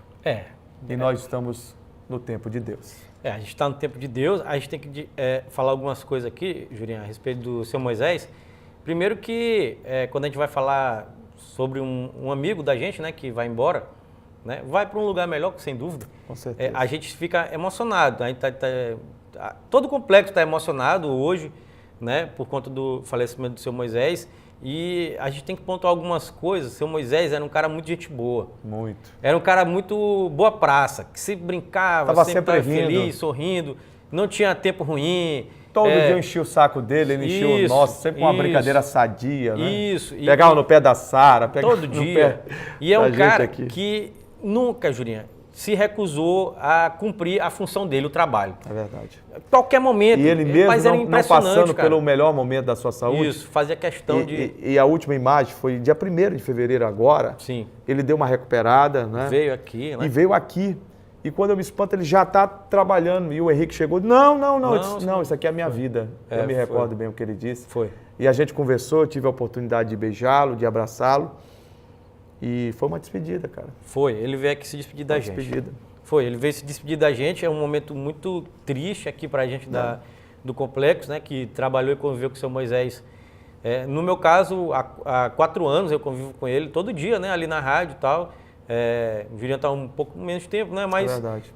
A: E nós estamos no tempo de Deus.
H: A gente está no tempo de Deus, a gente tem que falar algumas coisas aqui, Jurinha, a respeito do seu Moisés. Primeiro que quando a gente vai falar sobre um amigo da gente, né, que vai embora, né, vai para um lugar melhor, sem dúvida.
A: Com certeza.
H: A gente fica emocionado, a gente todo o complexo está emocionado hoje, né, por conta do falecimento do seu Moisés. E a gente tem que pontuar algumas coisas. O seu Moisés era um cara muito gente boa.
A: Muito.
H: Era um cara muito boa praça, que se brincava,
A: Tava
H: sempre
A: sempre
H: estava
A: rindo.
H: feliz, sorrindo, não tinha tempo ruim.
A: Todo dia eu enchia o saco dele, ele enchia o nosso, sempre uma brincadeira sadia, né?
H: Isso.
A: Pegava no pé da Sara, pegava
H: todo
A: no
H: dia.
A: pé
H: E é
A: da
H: um
A: gente
H: cara
A: aqui.
H: que nunca, Jurinha, se recusou a cumprir a função dele, o trabalho.
A: É verdade.
H: Qualquer momento.
A: E ele mesmo
H: mas era
A: não
H: impressionante,
A: passando
H: cara.
A: pelo melhor momento da sua saúde.
H: Isso, fazia questão de...
A: E a última imagem foi dia 1º de fevereiro agora.
H: Sim.
A: Ele deu uma recuperada, né?
H: Veio aqui, né?
A: E veio aqui. E quando eu me espanto, ele já está trabalhando. E o Henrique chegou, não, eu disse, não, isso aqui é a minha vida. Eu me recordo bem o que ele disse.
H: Foi.
A: E a gente conversou, eu tive a oportunidade de beijá-lo, de abraçá-lo. E foi uma despedida, cara.
H: Foi, ele veio aqui se despedir da gente.
A: Despedida.
H: Foi, ele veio se despedir da gente, é um momento muito triste aqui pra gente do complexo, né, que trabalhou e conviveu com o seu Moisés. No meu caso, há 4 anos eu convivo com ele todo dia, né, ali na rádio e tal. O Juliano está um pouco menos tempo, né,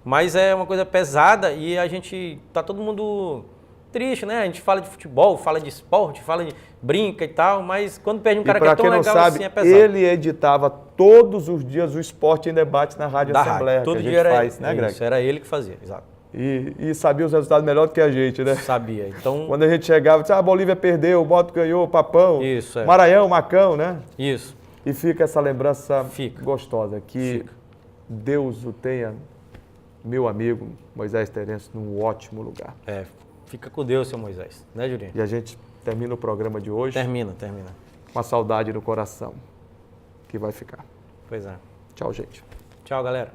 H: mas é uma coisa pesada e a gente tá todo mundo triste, né, a gente fala de futebol, fala de esporte, fala de brinca e tal, mas quando perde um cara que é tão legal assim, é pesado.
A: Ele editava todos os dias o Esporte em Debate na Rádio Assembleia,
H: todo
A: que a
H: dia
A: gente
H: era
A: faz, né, Greg?
H: isso, era ele que fazia, exato.
A: E sabia os resultados melhor do que a gente, né?
H: Sabia, então...
A: Quando a gente chegava, disse, a Bolívia perdeu, o Boto ganhou, o Papão,
H: Isso,
A: Maranhão, Macão, né?
H: Isso.
A: E fica essa lembrança gostosa, que Deus o tenha, meu amigo Moisés Terêncio, num ótimo lugar.
H: Fica com Deus, seu Moisés, né, Julinho?
A: E a gente termina o programa de hoje.
H: Termina.
A: Com a saudade no coração, que vai ficar.
H: Pois é.
A: Tchau, gente.
H: Tchau, galera.